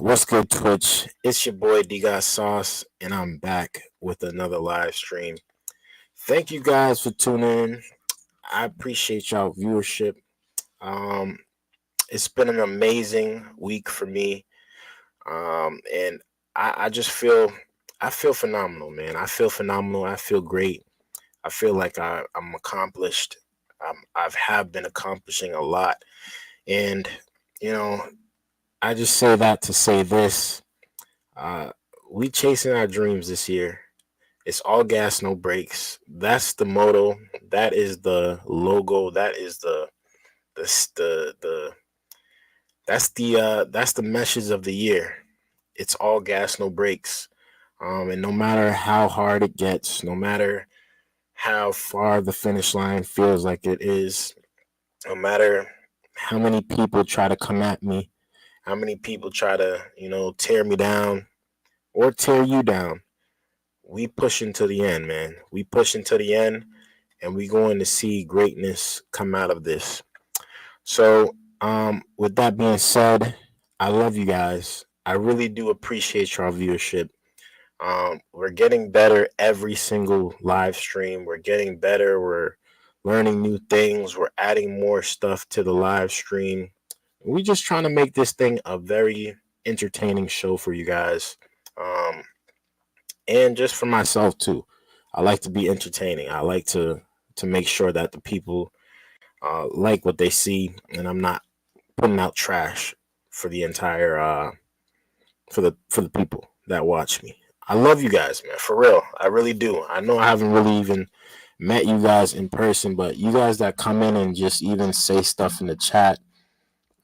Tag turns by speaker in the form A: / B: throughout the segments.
A: What's good, Twitch? It's your boy Dgotsauce, and I'm back with another live stream. Thank you guys for tuning in. I appreciate y'all viewership. Um, it's been an amazing week for me, and I just feel phenomenal, man. I feel phenomenal. I feel great. I feel like I'm accomplished. I've have been accomplishing a lot, and you know, I just say that to say this. Uh, we chasing our dreams this year. It's all gas, no brakes. That's the motto. That is the logo. That is the that's the message of the year. It's all gas, no brakes. And no matter how hard it gets, no matter how far the finish line feels like it is, no matter how many people try to come at me, how many people try to, tear me down or tear you down, we push into the end, man. We push into the end, and we going to see greatness come out of this. So, with that being said, I love you guys. I really do appreciate your viewership. We're getting better every single live stream. We're getting better. We're learning new things. We're adding more stuff to the live stream. We're just trying to make this thing a very entertaining show for you guys. And just for myself too. I like to be entertaining. I like to make sure that the people like what they see, and I'm not putting out trash for the entire for the people that watch me. I love you guys, man, for real. I really do. I know I haven't really even met you guys in person, but you guys that come in and just even say stuff in the chat,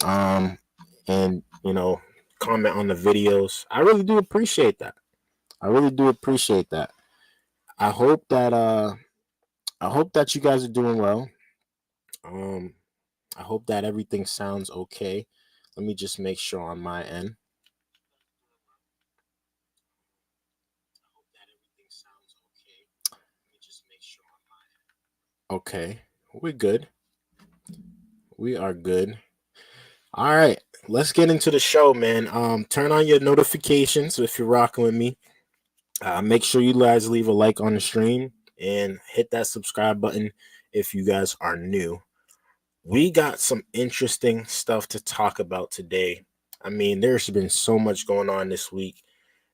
A: um, and comment on the videos, I really do appreciate that. I really do appreciate that. I hope that you guys are doing well. Um, I hope that everything sounds okay. Let me just make sure on my end. Okay, we're good. We are good. All right, let's get into the show, man. Turn on your notifications if you're rocking with me. Make sure you guys leave a like on the stream and hit that subscribe button if you guys are new. We got some interesting stuff to talk about today. I mean, there's been so much going on this week,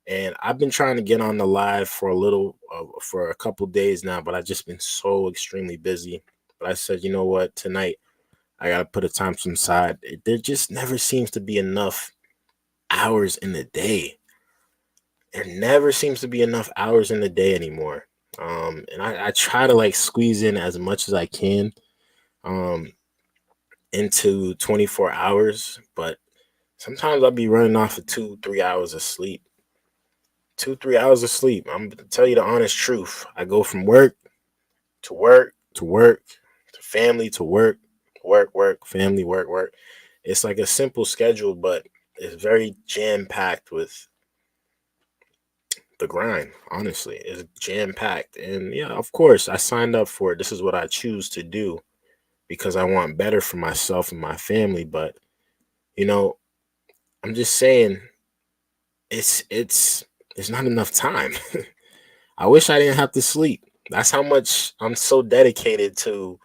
A: and I've been trying to get on the live for a couple days now, but I've just been so extremely busy. But I said, you know what, tonight I gotta put a time to the side. There just never seems to be enough hours in the day. There never seems to be enough hours in the day anymore. And I try to like squeeze in as much as I can. Into 24 hours, but sometimes I'll be running off of 2-3 hours of sleep. 2-3 hours of sleep. I'm gonna tell you the honest truth. I go from work to work to work to family to work, family, work. It's like a simple schedule, but it's very jam packed with the grind. Honestly, it's jam packed, and yeah, of course, I signed up for it. This is what I choose to do because I want better for myself and my family. But you know, I'm just saying, it's not enough time. I wish I didn't have to sleep. That's how much I'm so dedicated to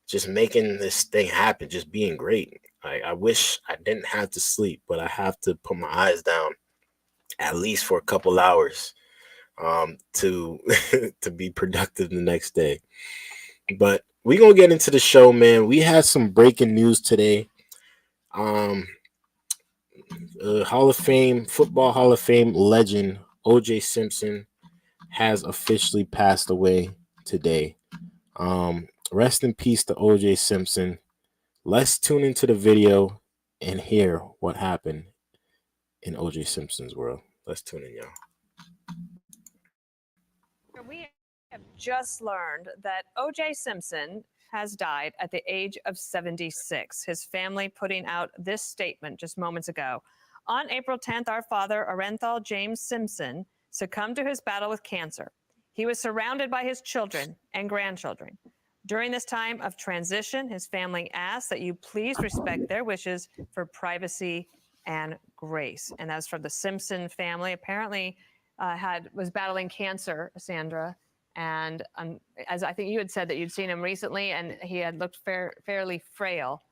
A: just making this thing happen, just being great. I wish I didn't have to sleep, but I have to put my eyes down at least for a couple hours to to be productive the next day. But we gonna get into the show, man. We had some breaking news today. Um, Football Hall of Fame legend O.J. Simpson has officially passed away today. Rest in peace to O.J. Simpson. Let's tune into the video and hear what happened in O.J. Simpson's world. Let's tune in, y'all.
B: We have just learned that O.J. Simpson has died at the age of 76. His family putting out this statement just moments ago. On April 10th, our father, Orenthal James Simpson, succumbed to his battle with cancer. He was surrounded by his children and grandchildren. During this time of transition, his family asks that you please respect their wishes for privacy and Grace. And that's from the Simpson family. Apparently, was battling cancer, Sandra. And as I think you had said that you'd seen him recently, and he had looked fairly frail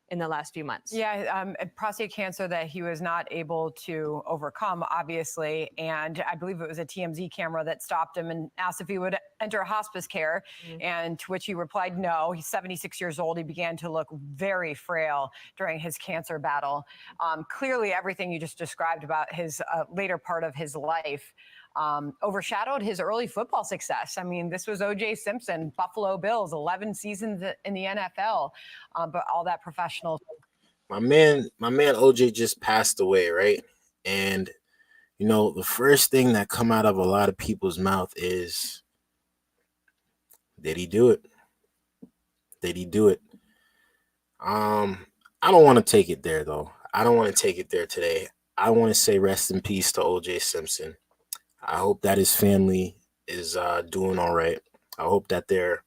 B: in the last few months.
C: Yeah, prostate cancer that he was not able to overcome, obviously. And I believe it was a TMZ camera that stopped him and asked if he would enter hospice care, and to which he replied no. He's 76 years old. He began to look very frail during his cancer battle. Clearly, everything you just described about his later part of his life overshadowed his early football success. I mean, this was O.J. Simpson, Buffalo Bills, 11 seasons in the NFL, but all that professional.
A: My man OJ just passed away, right? And the first thing that come out of a lot of people's mouth is, did he do it? Did he do it? I don't want to take it there though. I don't want to take it there today. I want to say rest in peace to OJ Simpson. I hope that his family is doing all right. I hope that they're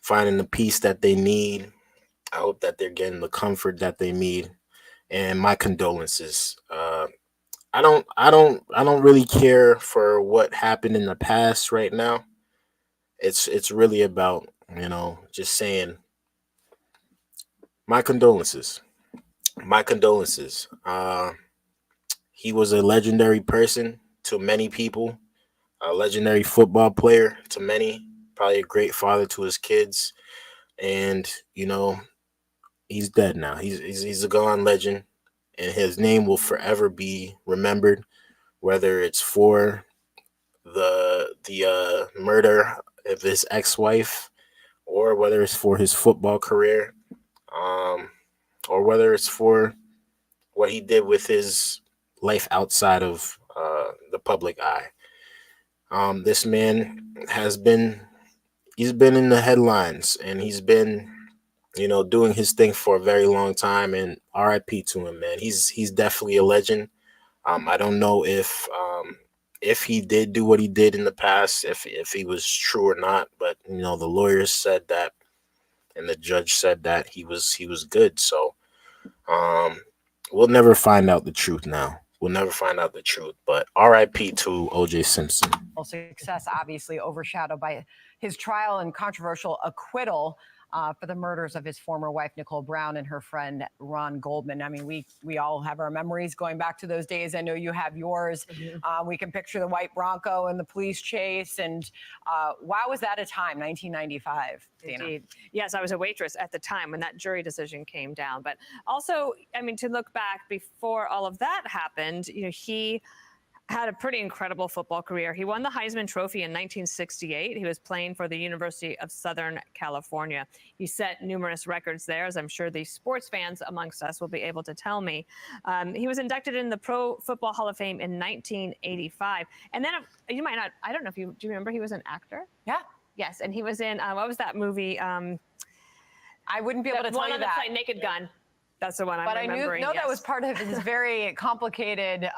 A: finding the peace that they need. I hope that they're getting the comfort that they need. And my condolences. I don't really care for what happened in the past right now. It's really about, just saying my condolences. My condolences. He was a legendary person to many people, a legendary football player to many, probably a great father to his kids. And, he's dead now. He's a gone legend, and his name will forever be remembered, whether it's for the murder of his ex-wife, or whether it's for his football career, or whether it's for what he did with his life outside of the public eye. This man he's been in the headlines, and he's been, doing his thing for a very long time. And RIP to him, man. He's definitely a legend. I don't know if he did do what he did in the past, if he was true or not, but the lawyers said that, and the judge said that he was good. So we'll never find out the truth now. We'll never find out the truth. But RIP to OJ Simpson.
C: Success obviously overshadowed by his trial and controversial acquittal for the murders of his former wife, Nicole Brown, and her friend, Ron Goldman. I mean, we all have our memories going back to those days. I know you have yours. We can picture the white Bronco and the police chase. And wow, was that a time, 1995, Dana?
B: Indeed. Yes, I was a waitress at the time when that jury decision came down. But also, I mean, to look back before all of that happened, he had a pretty incredible football career. He won the Heisman Trophy in 1968. He was playing for the University of Southern California. He set numerous records there, as I'm sure the sports fans amongst us will be able to tell me. He was inducted in the Pro Football Hall of Fame in 1985. And then you might not, I don't know if do you remember he was an actor?
C: Yeah.
B: Yes, and he was in, what was that movie?
C: I wouldn't be able to tell you that.
B: One Naked Gun. That's the one I'm remembering.
C: But I know that was part of his very complicated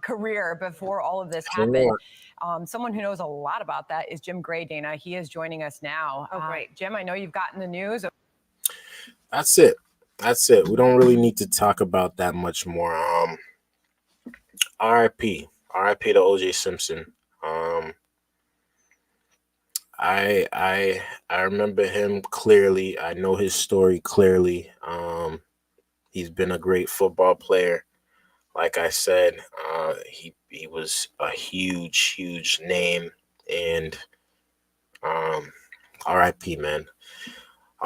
C: career before all of this happened. Someone who knows a lot about that is Jim Gray, Dana. He is joining us now.
B: Oh, great.
C: Jim, I know you've gotten the news.
A: That's it. We don't really need to talk about that much more. RIP to OJ Simpson. I remember him clearly. I know his story clearly. He's been a great football player. Like I said, he was a huge name. And RIP, man.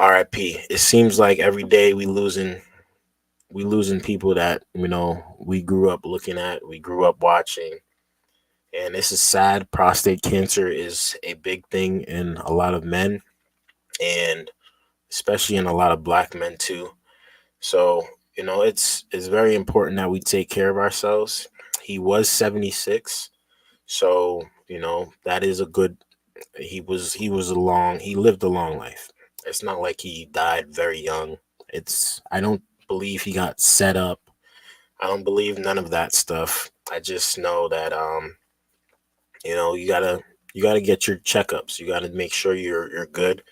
A: RIP. It seems like every day we losing people that we grew up looking at, we grew up watching. And this is sad. Prostate cancer is a big thing in a lot of men, and especially in a lot of black men too. So, it's very important that we take care of ourselves. He was 76. So, that is a good, he lived a long life. It's not like he died very young. I don't believe he got set up. I don't believe none of that stuff. I just know that, you gotta get your checkups. You gotta make sure you're good.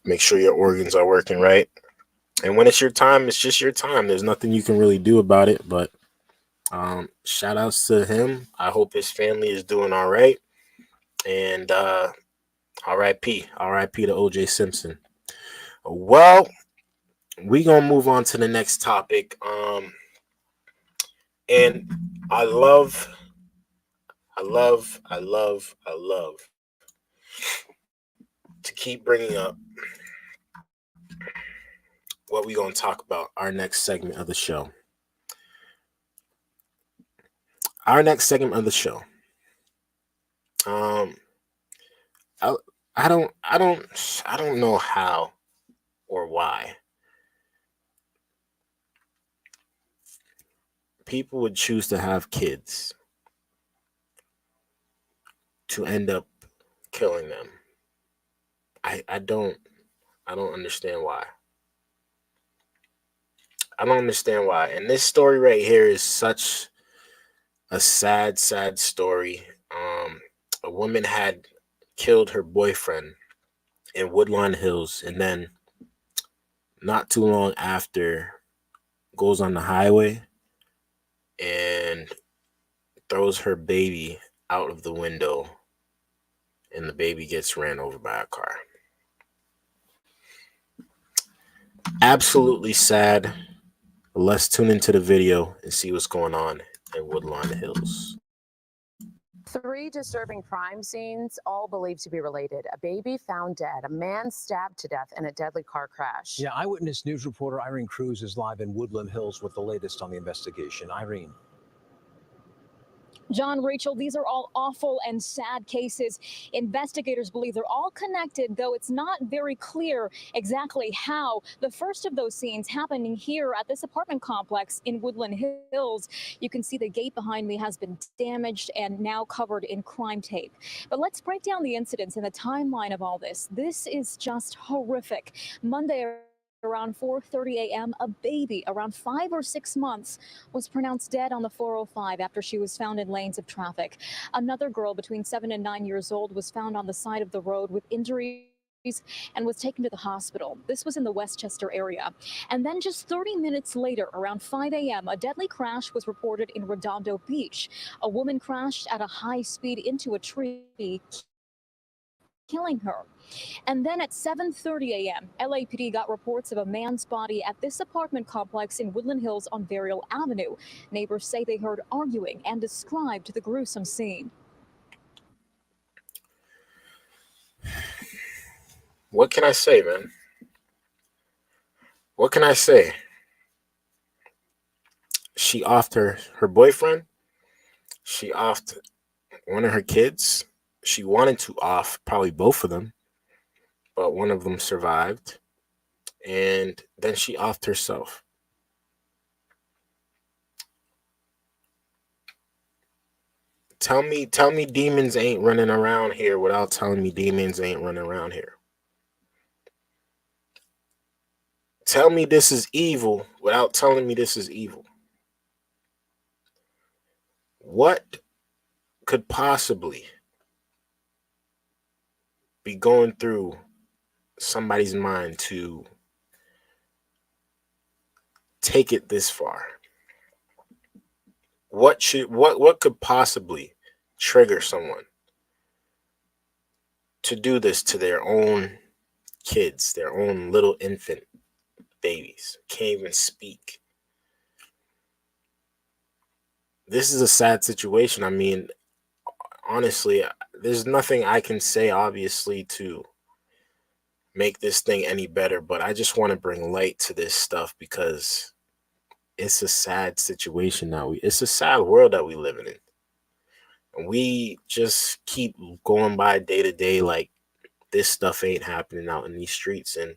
A: Make sure your organs are working right. And when it's your time, it's just your time. There's nothing you can really do about it. But Shout outs to him. I hope his family is doing all right. And RIP to OJ Simpson. Well, we gonna move on to the next topic. And I love to keep bringing up what we gonna talk about our next segment of the show. Our next segment of the show. I, I don't know how or why people would choose to have kids to end up killing them. I don't understand why. I don't understand why. And this story right here is such a sad story. A woman had killed her boyfriend in Woodlawn Hills, and then not too long after goes on the highway and throws her baby out of the window, and the baby gets ran over by a car. Absolutely sad. Let's tune into the video and see what's going on in Woodlawn Hills.
D: 3 disturbing crime scenes, all believed to be related. A baby found dead, a man stabbed to death in a deadly car crash.
E: Yeah, Eyewitness News reporter Irene Cruz is live in Woodland Hills with the latest on the investigation. Irene.
F: John, Rachel, these are all awful and sad cases. Investigators believe they're all connected, though it's not very clear exactly how. The first of those scenes happening here at this apartment complex in Woodland Hills. You can see the gate behind me has been damaged and now covered in crime tape. But let's break down the incidents and the timeline of all this. This is just horrific. Monday, around 4:30 a.m., a baby around 5 or 6 months was pronounced dead on the 405 after she was found in lanes of traffic. Another girl between 7 and 9 years old was found on the side of the road with injuries and was taken to the hospital. This was in the Westchester area. And then just 30 minutes later, around 5 a.m., a deadly crash was reported in Redondo Beach. A woman crashed at a high speed into a tree, killing her. And then at 7:30 a.m., LAPD got reports of a man's body at this apartment complex in Woodland Hills on Varial Avenue. Neighbors say they heard arguing and described the gruesome scene.
A: What can I say, man? What can I say? She offed her boyfriend. She offed one of her kids. She wanted to off probably both of them, but one of them survived. And then she offed herself. Tell me demons ain't running around here without telling me demons ain't running around here. Tell me this is evil without telling me this is evil. What could possibly be going through somebody's mind to take it this far? What could possibly trigger someone to do this to their own kids, their own little infant babies? Can't even speak. This is a sad situation. I mean, honestly, there's nothing I can say, obviously, to make this thing any better, but I just want to bring light to this stuff because it's a sad situation now. It's a sad world that we live in. And we just keep going by day to day like this stuff ain't happening out in these streets. And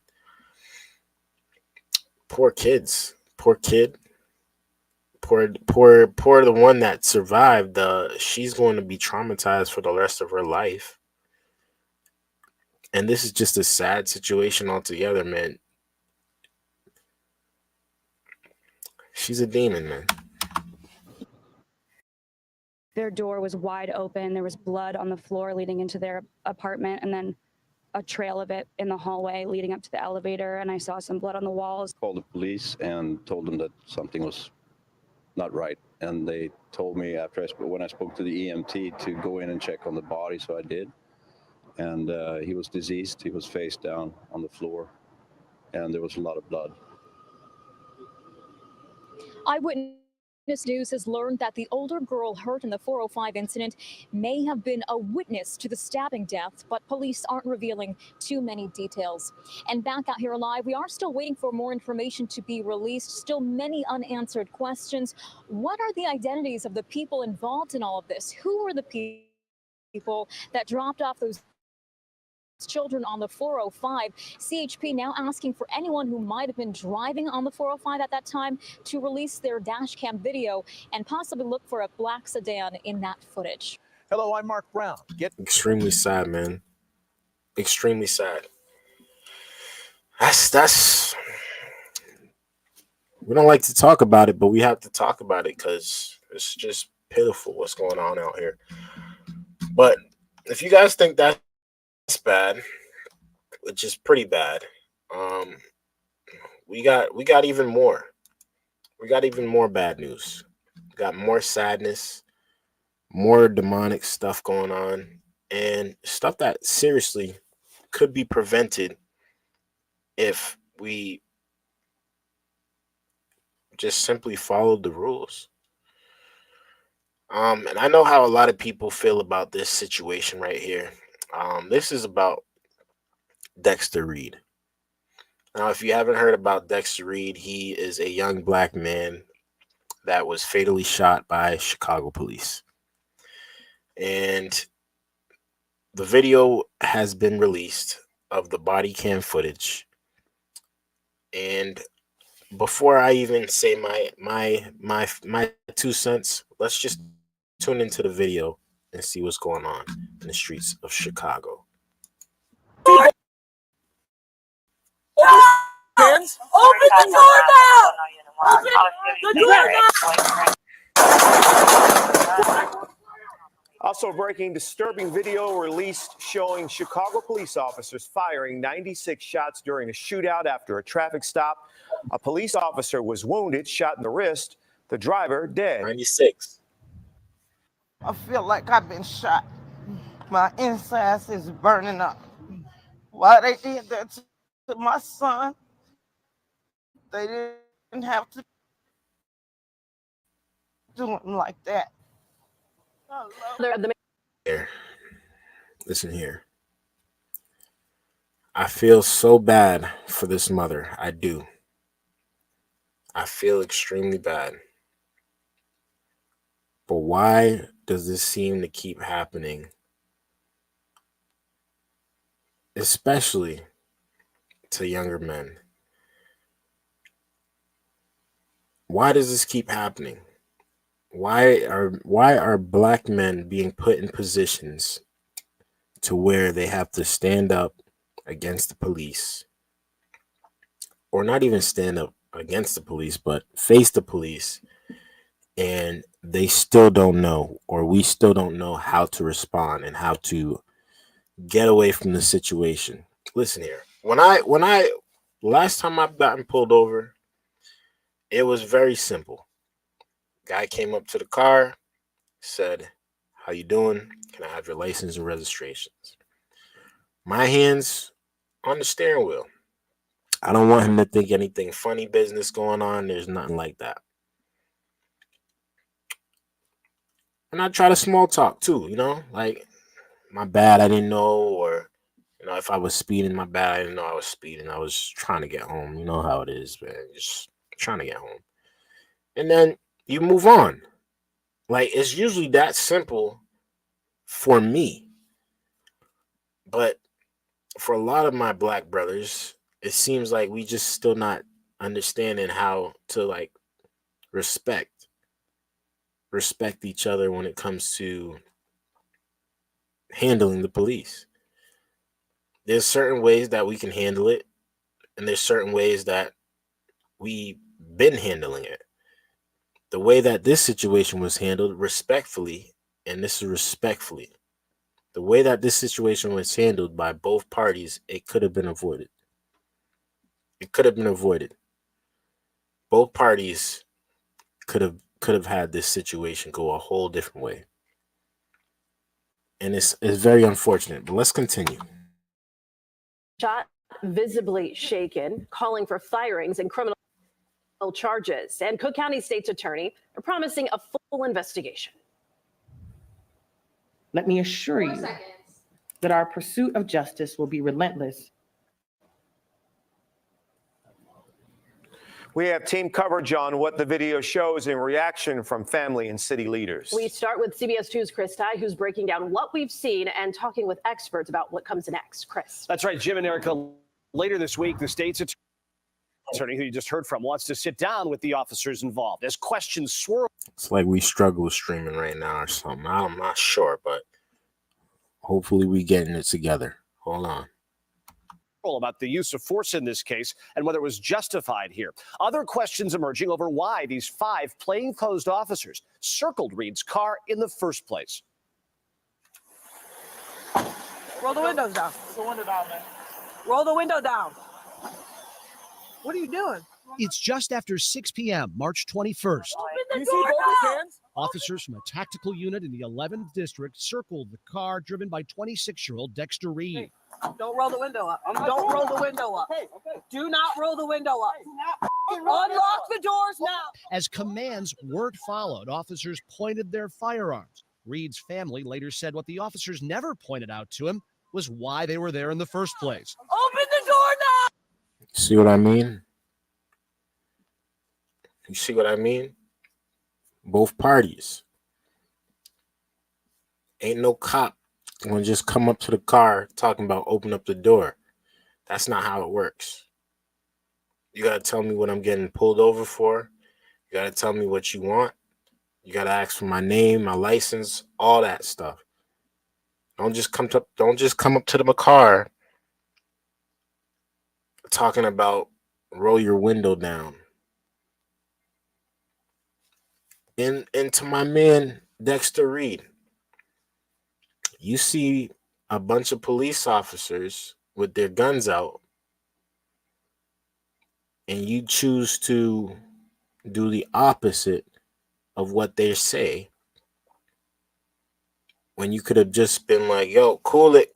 A: poor kids, poor kid, poor the one that survived. She's going to be traumatized for the rest of her life. And this is just a sad situation altogether, man. She's a demon, man.
G: Their door was wide open. There was blood on the floor leading into their apartment, and then a trail of it in the hallway leading up to the elevator. And I saw some blood on the walls.
H: Called the police and told them that something was not right. and they told me when I spoke to the EMT to go in and check on the body, so I did. And he was deceased. He was face down on the floor, and there was a lot of blood.
F: Eyewitness News has learned that the older girl hurt in the 405 incident may have been a witness to the stabbing death, but police aren't revealing too many details. And back out here live, we are still waiting for more information to be released. Still many unanswered questions. What are the identities of the people involved in all of this? Who are the people that dropped off those children on the 405? CHP now asking for anyone who might have been driving on the 405 at that time to release their dash cam video and possibly look for a black sedan in that footage.
E: Hello, I'm Mark Brown.
A: Extremely sad, man. Extremely sad. That's we don't like to talk about it, but we have to talk about it because it's just pitiful what's going on out here. But if you guys think that's bad, which is pretty bad, we got even more. We got even more bad news. We got more sadness, more demonic stuff going on, and stuff that seriously could be prevented if we just simply followed the rules. And I know how a lot of people feel about this situation right here. This is about Dexter Reed. Now, if you haven't heard about Dexter Reed, he is a young black man that was fatally shot by Chicago police. And the video has been released of the body cam footage. And before I even say my 2 cents, let's just tune into the video and see what's going on in the streets of Chicago.
I: Hands. Open the door now! Open the door now!
J: Also breaking, disturbing video released showing Chicago police officers firing 96 shots during a shootout after a traffic stop. A police officer was wounded, shot in the wrist. The driver dead.
A: 96.
I: I feel like I've been shot. My insides is burning up. Why they did that to my son? They didn't have to do him like that.
A: Here. Listen here. I feel so bad for this mother. I do. I feel extremely bad. But why does this seem to keep happening? Especially to younger men. Why does this keep happening? Why are black men being put in positions to where they have to stand up against the police, or not even stand up against the police, but face the police, and they still don't know, or we still don't know how to respond and how to get away from the situation? Listen here. When I last time I've gotten pulled over, it was very simple. Guy came up to the car, said, "How you doing? Can I have your license and registrations?" My hands on the steering wheel. I don't want him to think anything funny business going on. There's nothing like that. And I try to small talk too, like, my bad, I didn't know, or if I was speeding, my bad, I didn't know I was speeding. I was trying to get home. You know how it is, man. Just trying to get home. And then you move on. Like, it's usually that simple for me. But for a lot of my black brothers, it seems like we just still not understanding how to, like, respect each other when it comes to handling the police. There's certain ways that we can handle it, and there's certain ways that we've been handling it. The way that this situation was handled, respectfully, and this is respectfully, the way that this situation was handled by both parties, it could have been avoided. It could have been avoided. Both parties could have could have had this situation go a whole different way. And it's very unfortunate, but let's continue.
K: Shot, visibly shaken, calling for firings and criminal charges. And Cook County State's attorney are promising a full investigation.
L: Let me assure you that our pursuit of justice will be relentless.
J: We have team coverage on what the video shows in reaction from family and city leaders.
K: We start with CBS 2's Chris Ty, who's breaking down what we've seen and talking with experts about what comes next. Chris.
M: That's right, Jim and Erica. Later this week, the state's attorney, who you just heard from, wants to sit down with the officers involved as questions swirl.
A: It's like we struggle with streaming right now or something. I'm not sure, but hopefully we getting it together. Hold on.
M: About the use of force in this case and whether it was justified here. Other questions emerging over why these 5 plainclothes officers circled Reed's car in the first place.
I: Roll the windows down. Roll the window down, man. Roll the window down. What are you doing?
N: It's just after 6 p.m., March 21st.
I: You see both his hands?
N: Officers from a tactical unit in the 11th district circled the car driven by 26-year-old Dexter Reed.
I: Hey, don't roll the window up. Don't roll the window up. Okay. Do not roll the window up. Unlock the doors now.
N: As commands weren't followed, officers pointed their firearms. Reed's family later said what the officers never pointed out to him was why they were there in the first place.
I: Open the door now.
A: See what I mean? You see what I mean? Both parties. Ain't no cop gonna just come up to the car talking about open up the door. That's not how it works. You gotta tell me what I'm getting pulled over for. You gotta tell me what you want. You gotta ask for my name, my license, all that stuff. Don't just come up to the car talking about roll your window down. And to my man Dexter Reed, you see a bunch of police officers with their guns out, and you choose to do the opposite of what they say, when you could have just been like, yo, cool it.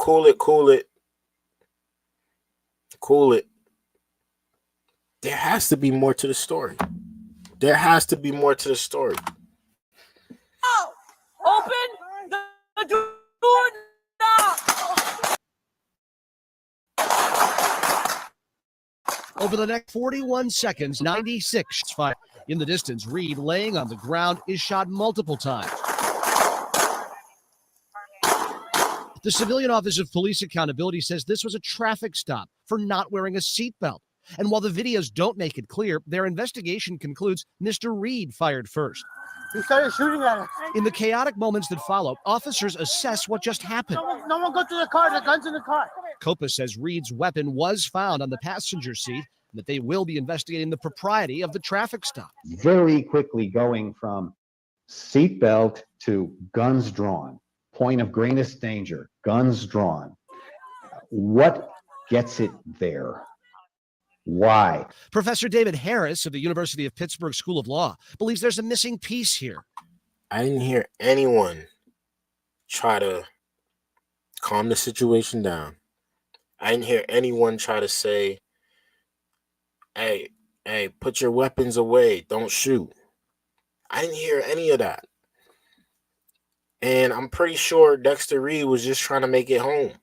A: There has to be more to the story. There has to be more to the story.
I: Oh, open the door now.
N: Over the next 41 seconds, 96 shots fired. In the distance, Reed, laying on the ground, is shot multiple times. The Civilian Office of Police Accountability says this was a traffic stop for not wearing a seatbelt. And while the videos don't make it clear, their investigation concludes Mr. Reed fired first.
I: He started shooting at us.
N: In the chaotic moments that follow, officers assess what just happened.
I: No one go to the car. The gun's in the car.
N: COPA says Reed's weapon was found on the passenger seat and that they will be investigating the propriety of the traffic stop.
O: Very quickly going from seatbelt to guns drawn, point of greatest danger, guns drawn. What gets it there? Why?
N: Professor David Harris of the University of Pittsburgh School of Law believes there's a missing piece here.
A: I didn't hear anyone try to calm the situation down. I didn't hear anyone try to say, hey, put your weapons away. Don't shoot. I didn't hear any of that. And I'm pretty sure Dexter Reed was just trying to make it home.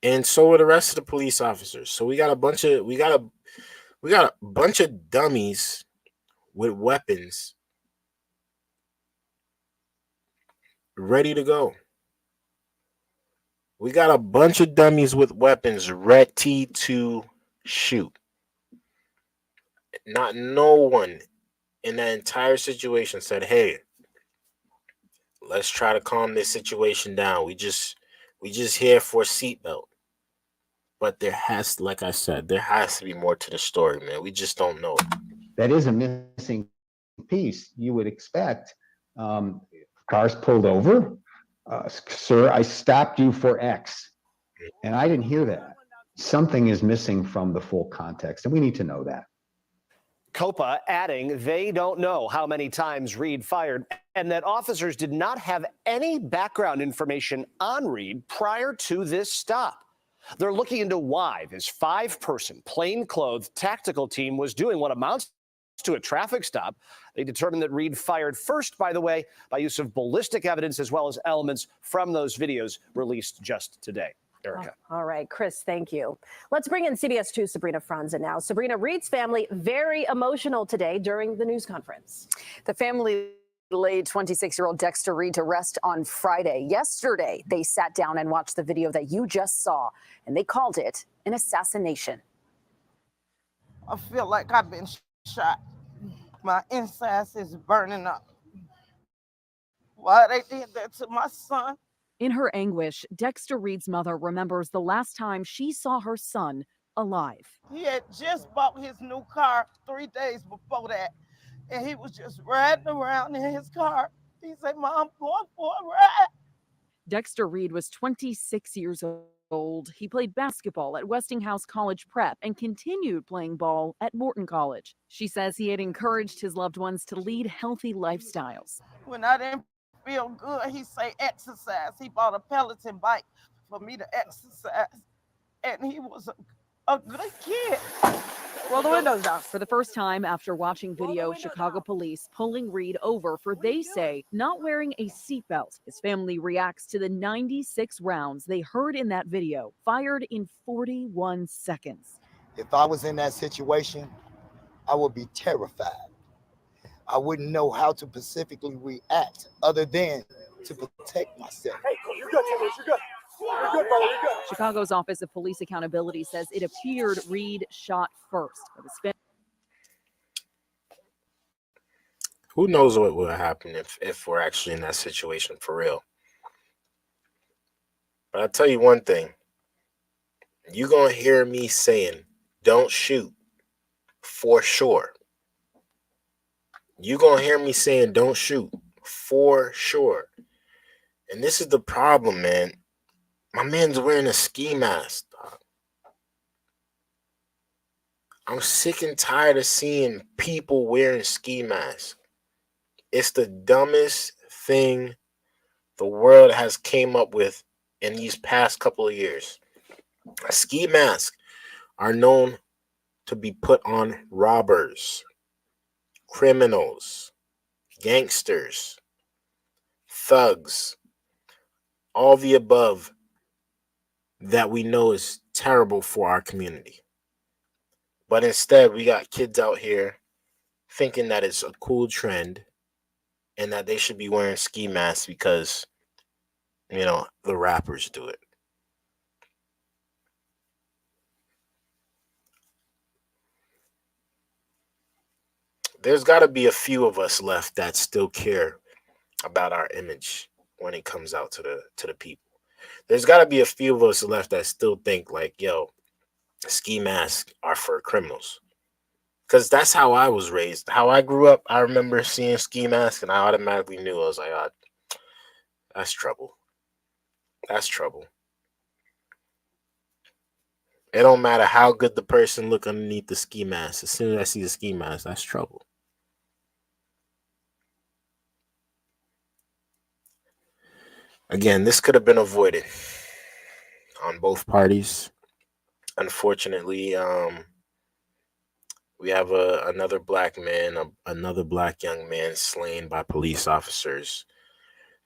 A: And so are the rest of the police officers. So we got a bunch of dummies with weapons ready to go. We got a bunch of dummies with weapons ready to shoot. Not no one in that entire situation said, hey, let's try to calm this situation down. We just here for a seatbelt. But there has, like I said, there has to be more to the story, man. We just don't know it.
O: That is a missing piece. You would expect cars pulled over. Sir, I stopped you for X. And I didn't hear that. Something is missing from the full context, and we need to know that.
M: Copa adding they don't know how many times Reed fired and that officers did not have any background information on Reed prior to this stop. They're looking into why this 5-person plainclothes tactical team was doing what amounts to a traffic stop. They determined that Reed fired first, by the way, by use of ballistic evidence as well as elements from those videos released just today. Erica.
K: All right, Chris, thank you. Let's bring in CBS 2's Sabrina Franza now. Sabrina, Reed's family very emotional today during the news conference.
P: The family laid 26-year-old Dexter Reed to rest on Friday. Yesterday, they sat down and watched the video that you just saw, and they called it an assassination.
I: I feel like I've been shot. My insides is burning up. Why they did that to my son?
Q: In her anguish, Dexter Reed's mother remembers the last time she saw her son alive.
I: He had just bought his new car 3 days before that, and he was just riding around in his car. He said, "Mom, I'm going for a ride."
Q: Dexter Reed was 26 years old. He played basketball at Westinghouse College Prep and continued playing ball at Morton College. She says he had encouraged his loved ones to lead healthy lifestyles.
I: When I didn't feel good, he say exercise. He bought a Peloton bike for me to exercise, and he was a good kid.
Q: Roll the windows down. For the first time after watching video, Chicago police pulling Reed over for, they say, not wearing a seatbelt. His family reacts to the 96 rounds they heard in that video, fired in 41 seconds.
R: If I was in that situation, I would be terrified. I wouldn't know how to specifically react other than to protect myself.
S: Hey, you're good, you're good. You're good, brother, you're good.
Q: Chicago's Office of Police Accountability says it appeared Reed shot first. But his
A: Who knows what will happen if we're actually in that situation for real. But I'll tell you one thing. You're going to hear me saying, don't shoot, for sure. You're going to hear me saying, don't shoot, for sure. And this is the problem, man. My man's wearing a ski mask, dog. I'm sick and tired of seeing people wearing ski masks. It's the dumbest thing the world has came up with in these past couple of years. A ski mask are known to be put on robbers, criminals, gangsters, thugs, all the above that we know is terrible for our community. But instead, we got kids out here thinking that it's a cool trend and that they should be wearing ski masks because, you know, the rappers do it. There's got to be a few of us left that still care about our image when it comes out to the people. There's got to be a few of us left that still think like, yo, ski masks are for criminals. Because that's how I was raised. How I grew up, I remember seeing ski masks and I automatically knew. I was like, oh, that's trouble. That's trouble. It don't matter how good the person look underneath the ski mask. As soon as I see the ski mask, that's trouble. Again, this could have been avoided on both parties. Unfortunately, we have another black man, another black young man slain by police officers.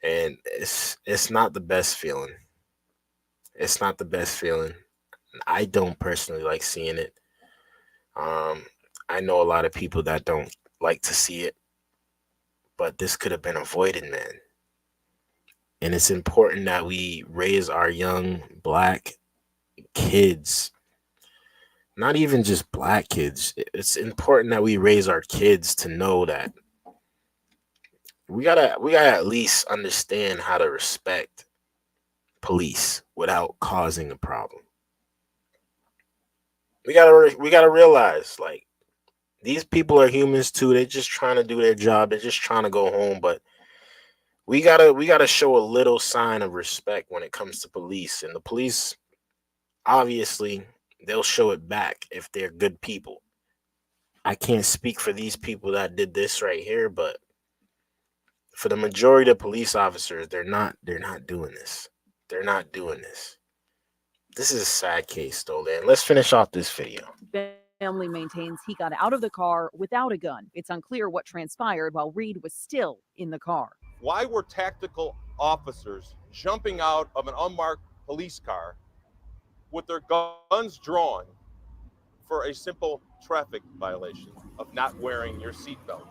A: And it's not the best feeling. It's not the best feeling. I don't personally like seeing it. I know a lot of people that don't like to see it. But this could have been avoided, man. And it's important that we raise our young black kids. Not even just black kids. It's important that we raise our kids to know that we gotta at least understand how to respect police without causing a problem. We gotta realize, like, these people are humans too. They're just trying to do their job. They're just trying to go home. But we gotta show a little sign of respect when it comes to police. And the police, obviously, they'll show it back if they're good people. I can't speak for these people that did this right here, but for the majority of police officers, they're not doing this. They're not doing this. This is a sad case, though, man. Let's finish off this video.
Q: Family maintains he got out of the car without a gun. It's unclear what transpired while Reed was still in the car.
T: Why were tactical officers jumping out of an unmarked police car with their guns drawn for a simple traffic violation of not wearing your seatbelt?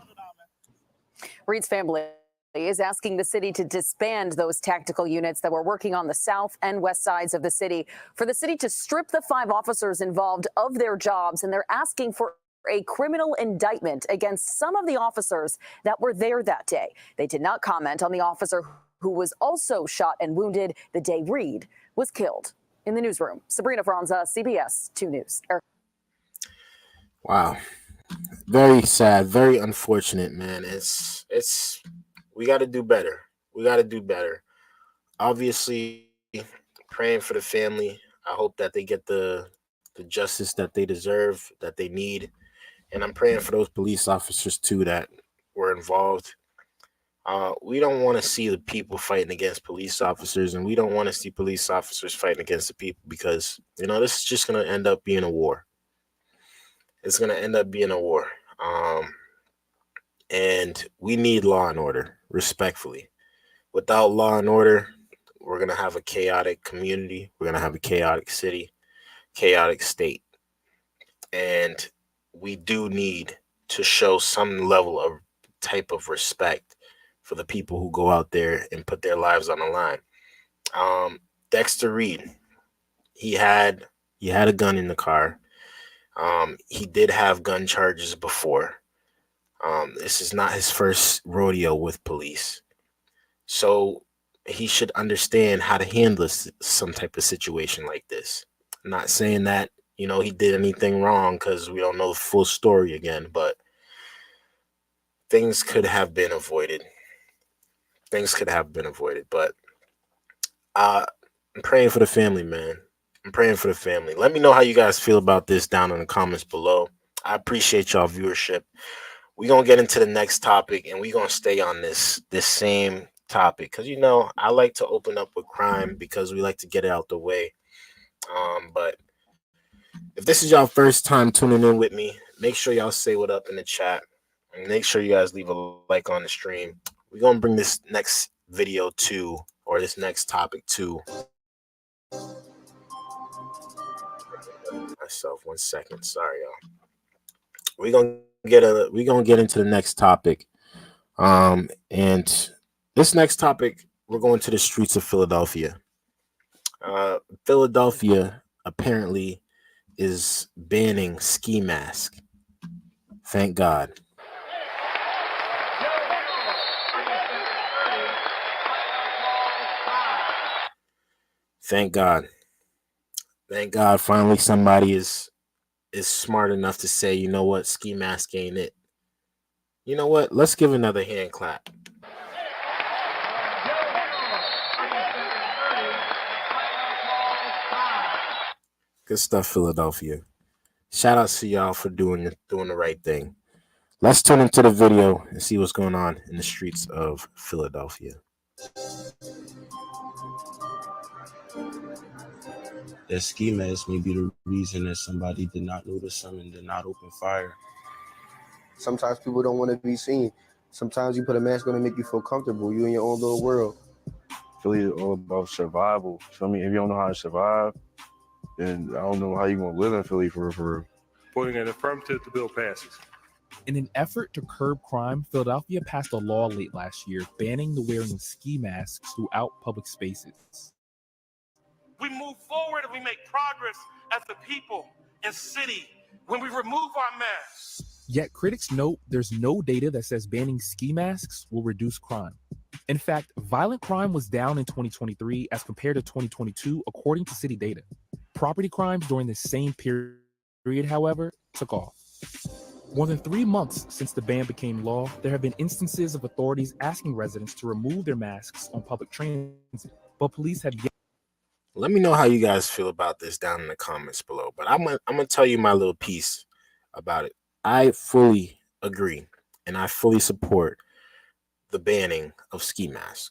P: Reed's family is asking the city to disband those tactical units that were working on the south and west sides of the city, for the city to strip the 5 officers involved of their jobs, and they're asking for a criminal indictment against some of the officers that were there that day. They did not comment on the officer who was also shot and wounded the day Reed was killed. In the newsroom, Sabrina Franza, CBS 2 News.
A: Wow. Very sad, very unfortunate, man. It's we got to do better. We got to do better. Obviously, praying for the family. I hope that they get the justice that they deserve, that they need. And I'm praying for those police officers too that were involved. We don't want to see the people fighting against police officers, and we don't want to see police officers fighting against the people, because, this is just going to end up being a war. It's going to end up being a war. And we need law and order, respectfully. Without law and order, we're going to have a chaotic community. We're going to have a chaotic city, chaotic state. And we do need to show some level of type of respect for the people who go out there and put their lives on the line. Dexter Reed, he had a gun in the car. He did have gun charges before. This is not his first rodeo with police. So he should understand how to handle some type of situation like this. I'm not saying that, he did anything wrong, because we don't know the full story again, but things could have been avoided. But I'm praying for the family, man. I'm praying for the family. Let me know how you guys feel about this down in the comments below. I appreciate y'all viewership. We're going to get into the next topic, and we're going to stay on this same topic, because, I like to open up with crime because we like to get it out the way. But if this is y'all first time tuning in with me, make sure y'all say what up in the chat, and make sure you guys leave a like on the stream. We're going to bring this next video to, or this next topic to, myself. 1 second. Sorry, y'all. We're gonna get into the next topic. And this next topic, we're going to the streets of Philadelphia. Philadelphia apparently is banning ski mask. Thank God. Thank God. Thank God. Finally, somebody is smart enough to say, you know what, ski mask ain't it. You know what? Let's give another hand clap. Good stuff, Philadelphia. Shout out to y'all for doing the right thing. Let's tune into the video and see what's going on in the streets of Philadelphia.
U: That ski mask may be the reason that somebody did not notice something and did not open fire.
V: Sometimes people don't want to be seen. Sometimes you put a mask on to make you feel comfortable. You in your own little world.
W: Philly is all about survival. So, I mean, if you don't know how to survive, then I don't know how you're going to live in Philly for real.
X: Voting an affirmative, the bill passes.
Y: In an effort to curb crime, Philadelphia passed a law late last year banning the wearing of ski masks throughout public spaces.
Z: We move forward and we make progress as the people and city when we remove our masks.
Y: Yet critics note there's no data that says banning ski masks will reduce crime. In fact, violent crime was down in 2023 as compared to 2022, according to city data. Property crimes during the same period, however, took off. More than 3 months since the ban became law, there have been instances of authorities asking residents to remove their masks on public transit, but police have yet.
A: Let me know how you guys feel about this down in the comments below. But I'm gonna tell you my little piece about it. I fully agree and I fully support the banning of ski masks.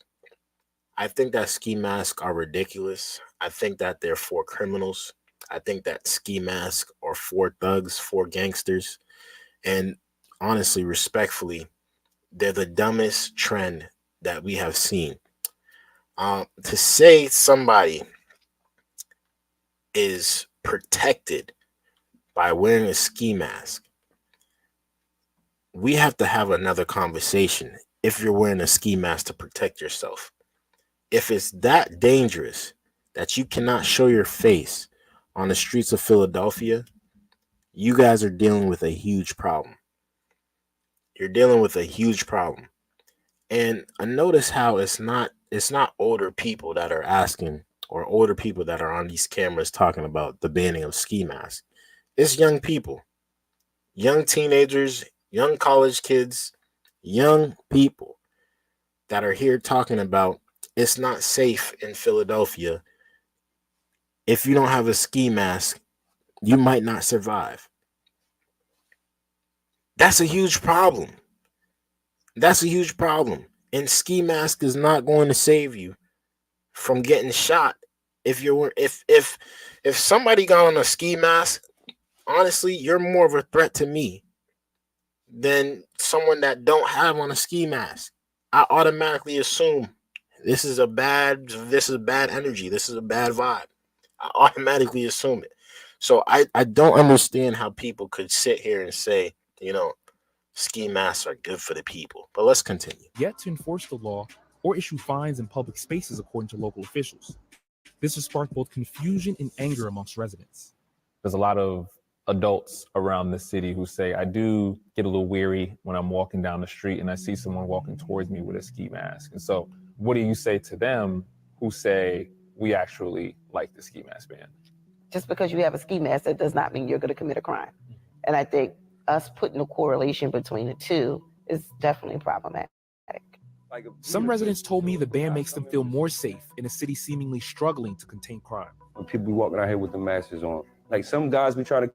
A: I think that ski masks are ridiculous. I think that they're for criminals. I think that ski masks are for thugs, for gangsters. And honestly, respectfully, they're the dumbest trend that we have seen. To say somebody is protected by wearing a ski mask, we have to have another conversation if you're wearing a ski mask to protect yourself. If it's that dangerous that you cannot show your face on the streets of Philadelphia, you guys are dealing with a huge problem. You're dealing with a huge problem. And I notice how it's not older people that are asking or older people that are on these cameras talking about the banning of ski masks. It's young people, young teenagers, young college kids, young people that are here talking about it's not safe in Philadelphia. If you don't have a ski mask, you might not survive. That's a huge problem. That's a huge problem. And ski mask is not going to save you from getting shot. If somebody got on a ski mask, honestly, you're more of a threat to me than someone that don't have on a ski mask. I automatically assume this is bad energy. This is a bad vibe. I automatically assume it. So I don't understand how people could sit here and say, ski masks are good for the people. But let's continue.
Y: Yet to enforce the law or issue fines in public spaces, according to local officials. This has sparked both confusion and anger amongst residents.
B: There's a lot of adults around the city who say, I do get a little weary when I'm walking down the street and I see someone walking towards me with a ski mask. And so what do you say to them who say, we actually like the ski mask ban?
I: Just because you have a ski mask, that does not mean you're going to commit a crime. And I think us putting a correlation between the two is definitely problematic.
Y: Some residents told me the ban makes them feel more safe in a city seemingly struggling to contain crime.
C: When people be walking out here with the masks on, like some guys we try to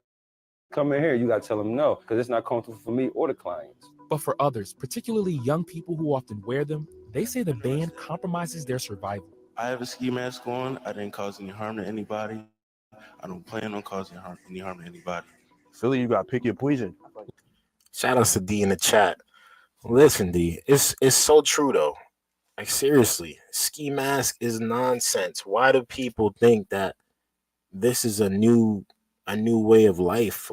C: come in here, you got to tell them no, because it's not comfortable for me or the clients.
Y: But for others, particularly young people who often wear them, they say the ban compromises their survival.
U: I have a ski mask on. I didn't cause any harm to anybody. I don't plan on causing any harm to anybody.
W: Philly, you got to pick your poison.
A: Shout out to D in the chat. Listen, D, it's so true though. Like seriously, ski mask is nonsense. Why do people think that this is a new way of life?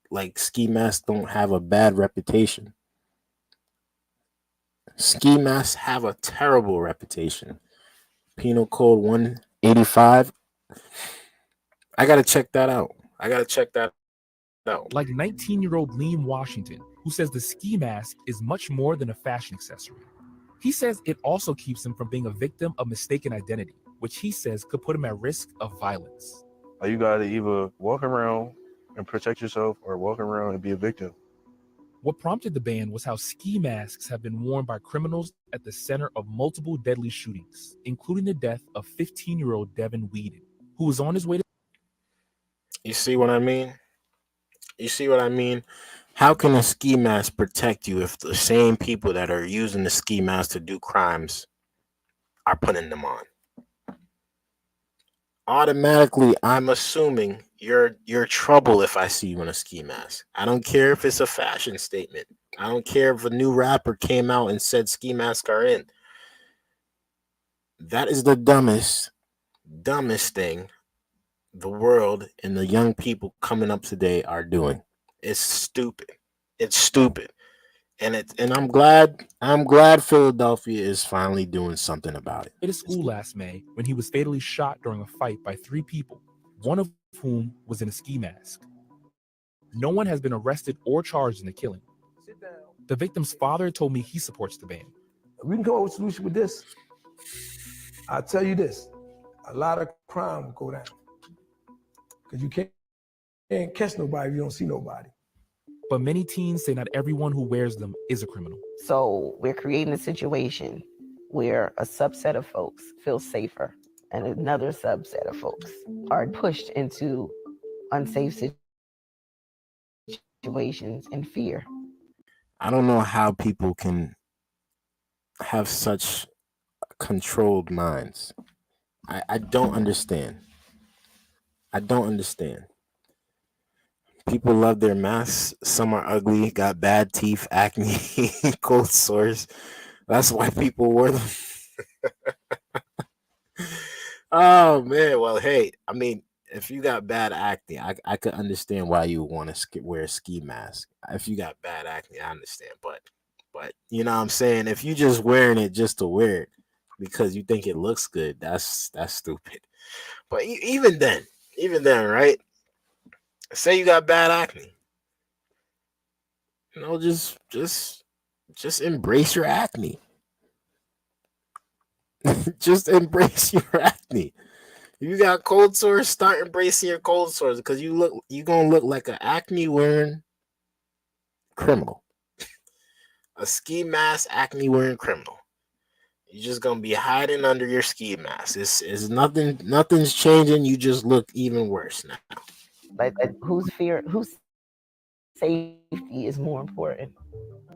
A: Like ski masks don't have a bad reputation. Ski masks have a terrible reputation. Penal Code 185. I gotta check that out.
Y: Like 19-year-old Liam Washington, who says the ski mask is much more than a fashion accessory. He says it also keeps him from being a victim of mistaken identity, which he says could put him at risk of violence.
W: You got to either walk around and protect yourself or walk around and be a victim.
Y: What prompted the ban was how ski masks have been worn by criminals at the center of multiple deadly shootings, including the death of 15-year-old Devin Whedon, who was on his way to...
A: You see what I mean? How can a ski mask protect you if the same people that are using the ski mask to do crimes are putting them on? Automatically, I'm assuming you're trouble if I see you in a ski mask. I don't care if it's a fashion statement. I don't care if a new rapper came out and said ski masks are in. That is the dumbest thing the world and the young people coming up today are doing. It's stupid. And I'm glad Philadelphia is finally doing something about it.
Y: At school last May when he was fatally shot during a fight by 3 people, one of whom was in a ski mask. No one has been arrested or charged in the killing. The victim's father told me he supports the ban.
S: We can come up with a solution with this. I'll tell you this, a lot of crime will go down. Because you can't catch nobody if you don't see nobody.
Y: But many teens say not everyone who wears them is a criminal.
I: So we're creating a situation where a subset of folks feel safer and another subset of folks are pushed into unsafe situations in fear.
A: I don't know how people can have such controlled minds. I don't understand. I don't understand. People love their masks. Some are ugly, got bad teeth, acne, cold sores. That's why people wear them. Oh man, well, hey, I mean, if you got bad acne, I could understand why you would want to wear a ski mask. If you got bad acne, I understand, but you know what I'm saying, if you just wearing it just to wear it because you think it looks good, that's stupid. But even then, right? Say you got bad acne, you know, just embrace your acne. Just embrace your acne. You got cold sores, start embracing your cold sores because you gonna look like an acne wearing criminal. A ski mask acne wearing criminal. You're just gonna be hiding under your ski mask. It's nothing's changing. You just look even worse now.
I: Like whose safety is more important?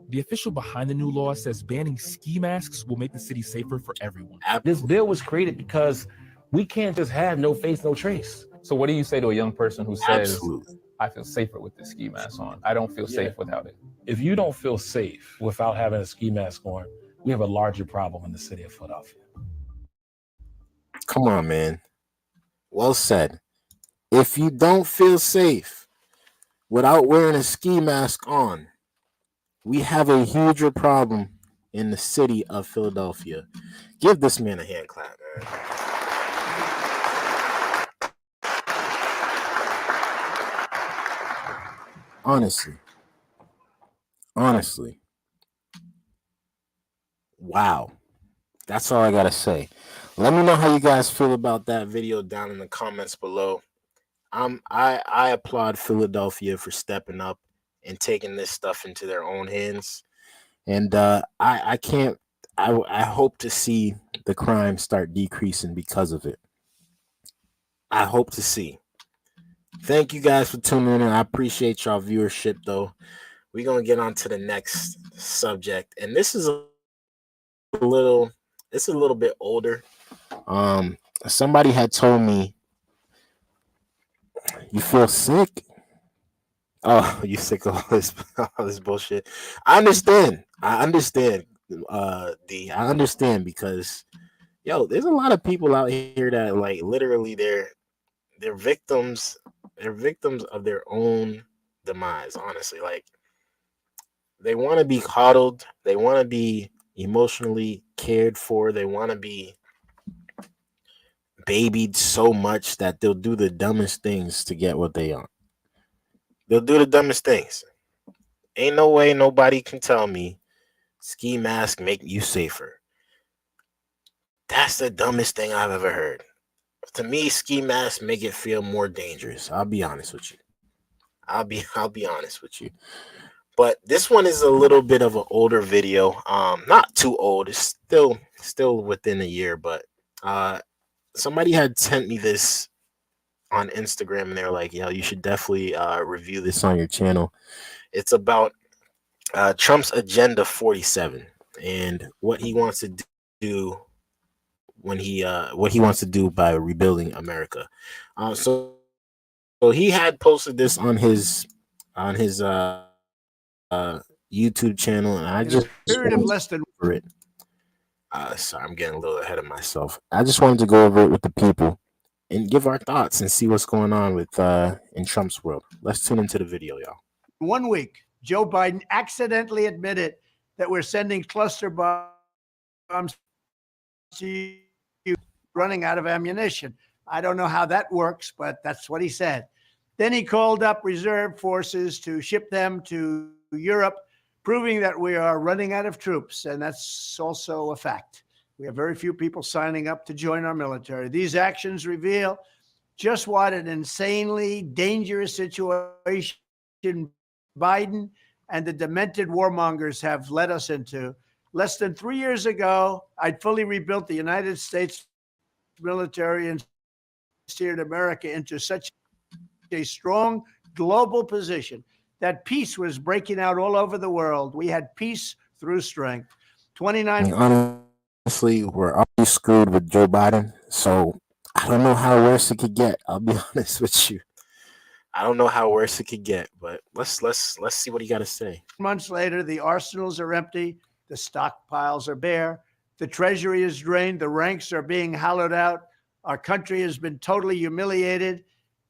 Y: The official behind the new law says banning ski masks will make the city safer for everyone.
D: This bill was created because we can't just have no face, no trace.
B: So what do you say to a young person who says,
A: Absolutely.
B: I feel safer with the ski mask on? I don't feel safe without it.
D: If you don't feel safe without having a ski mask on, we have a larger problem in the city of Philadelphia.
A: Come on, man. Well said. If you don't feel safe without wearing a ski mask on, we have a huger problem in the city of Philadelphia. Give this man a hand clap, man. Honestly. Wow. That's all I gotta say. Let me know how you guys feel about that video down in the comments below. I applaud Philadelphia for stepping up and taking this stuff into their own hands. And I hope to see the crime start decreasing because of it. I hope to see. Thank you guys for tuning in. I appreciate y'all viewership though. We're gonna get on to the next subject, and this is a little bit older. Somebody had told me, you feel sick? Oh, you sick of all this bullshit. I understand. D. I understand because there's a lot of people out here that like literally they're victims of their own demise, honestly. Like they want to be coddled, they want to be emotionally cared for, they want to be babied so much that they'll do the dumbest things to get what they want. They'll do the dumbest things. Ain't no way nobody can tell me ski mask make you safer. That's the dumbest thing I've ever heard. To me, ski masks make it feel more dangerous. I'll be honest with you. I'll be honest with you. But this one is a little bit of an older video. Not too old. It's still within a year, but somebody had sent me this on Instagram and they're like, you should definitely review this on your channel. It's about Trump's Agenda 47 and what he wants to do when what he wants to do by rebuilding America. So he had posted this on his YouTube channel, and I just
E: period of less than
A: over it. Sorry, I'm getting a little ahead of myself. I just wanted to go over it with the people and give our thoughts and see what's going on with in Trump's world. Let's tune into the video, y'all.
E: 1 week, Joe Biden accidentally admitted that we're sending cluster bombs to you, running out of ammunition. I don't know how that works, but that's what he said. Then he called up reserve forces to ship them to Europe, proving that we are running out of troops. And that's also a fact. We have very few people signing up to join our military. These actions reveal just what an insanely dangerous situation Biden and the demented warmongers have led us into. Less than 3 years ago, I'd fully rebuilt the United States military and steered America into such a strong global position that peace was breaking out all over the world. We had peace through strength. 29.
A: Honestly, we're already screwed with Joe Biden. So I don't know how worse it could get. I'll be honest with you. I don't know how worse it could get, but let's see what he got to say.
E: Months later, the arsenals are empty, the stockpiles are bare, the treasury is drained, the ranks are being hollowed out. Our country has been totally humiliated,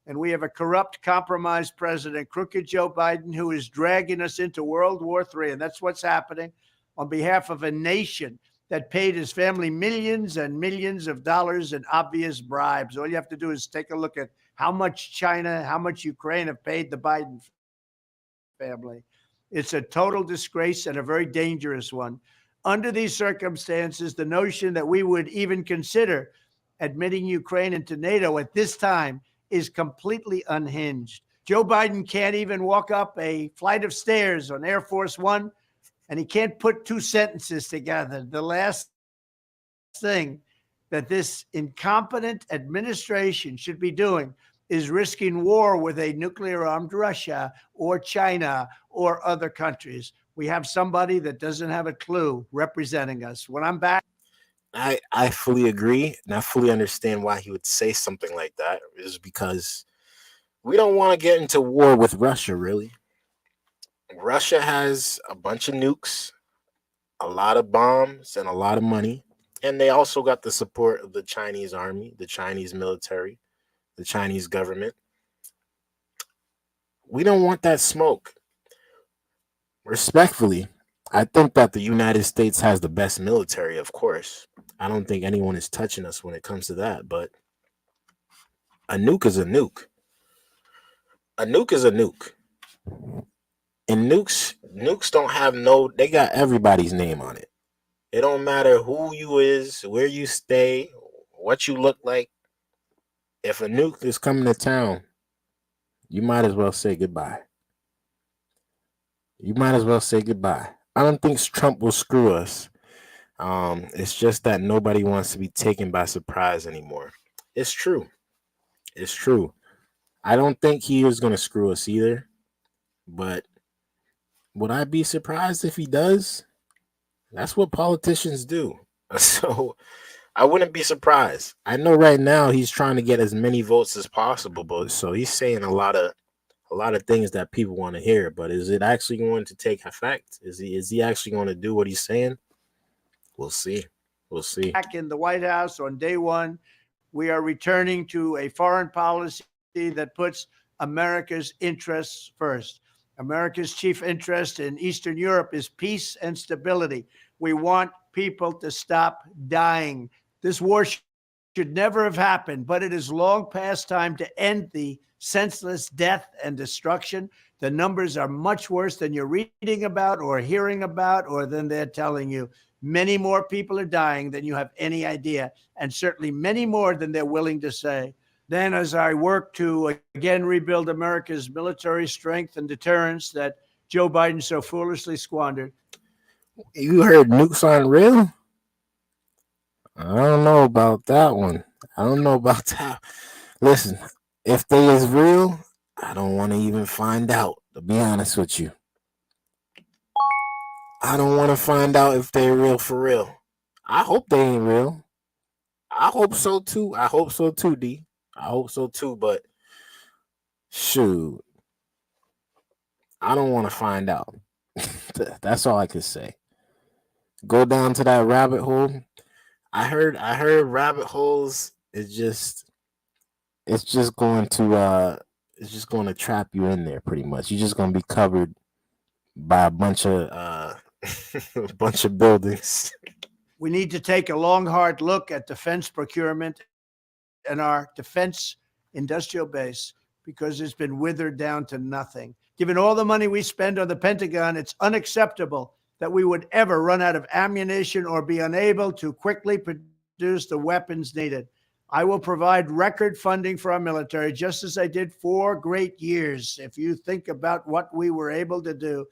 E: and we have a corrupt, compromised president, crooked Joe Biden, who is dragging us into World War III. And that's what's happening on behalf of a nation that paid his family millions and millions of dollars in obvious bribes. All you have to do is take a look at how much China, how much Ukraine have paid the Biden family. It's a total disgrace and a very dangerous one. Under these circumstances, the notion that we would even consider admitting Ukraine into NATO at this time is completely unhinged. Joe Biden can't even walk up a flight of stairs on Air Force One, and he can't put two sentences together. The last thing that this incompetent administration should be doing is risking war with a nuclear-armed Russia or China or other countries. We have somebody that doesn't have a clue representing us. When I'm back,
A: I fully agree, and I fully understand why he would say something like that. Is because we don't want to get into war with Russia, really. Russia has a bunch of nukes, a lot of bombs, and a lot of money. And they also got the support of the Chinese army, the Chinese military, the Chinese government. We don't want that smoke. Respectfully, I think that the United States has the best military, of course. I don't think anyone is touching us when it comes to that, but a nuke is a nuke. A nuke is a nuke. And nukes don't have they got everybody's name on it. It don't matter who you is, where you stay, what you look like. If a nuke is coming to town, you might as well say goodbye. You might as well say goodbye. I don't think Trump will screw us. It's just that nobody wants to be taken by surprise anymore. It's true. It's true. I don't think he is going to screw us either. But would I be surprised if he does? That's what politicians do. So I wouldn't be surprised. I know right now he's trying to get as many votes as possible, but so he's saying a lot of things that people want to hear. But is it actually going to take effect? Is he actually going to do what he's saying? We'll see. We'll see.
E: Back in the White House on day one, we are returning to a foreign policy that puts America's interests first. America's chief interest in Eastern Europe is peace and stability. We want people to stop dying. This war should never have happened, but it is long past time to end the senseless death and destruction. The numbers are much worse than you're reading about or hearing about or than they're telling you. Many more people are dying than you have any idea, and certainly many more than they're willing to say. Then, as I work to again rebuild America's military strength and deterrence that Joe Biden so foolishly squandered.
A: You heard nukes aren't real? I don't know about that one. I don't know about that. Listen, if they is real, I don't want to even find out, to be honest with you. I don't want to find out if they're real for real. I hope they ain't real. I hope so too. I hope so too, D. I hope so too, but shoot. I don't want to find out. That's all I can say. Go down to that rabbit hole. I heard rabbit holes is just it's just going to trap you in there pretty much. You're just going to be covered by a bunch of a bunch of buildings.
E: We need to take a long, hard look at defense procurement and our defense industrial base because it's been withered down to nothing. Given all the money we spend on the Pentagon, it's unacceptable that we would ever run out of ammunition or be unable to quickly produce the weapons needed. I will provide record funding for our military, just as I did 4 great years. If you think about what we were able to do,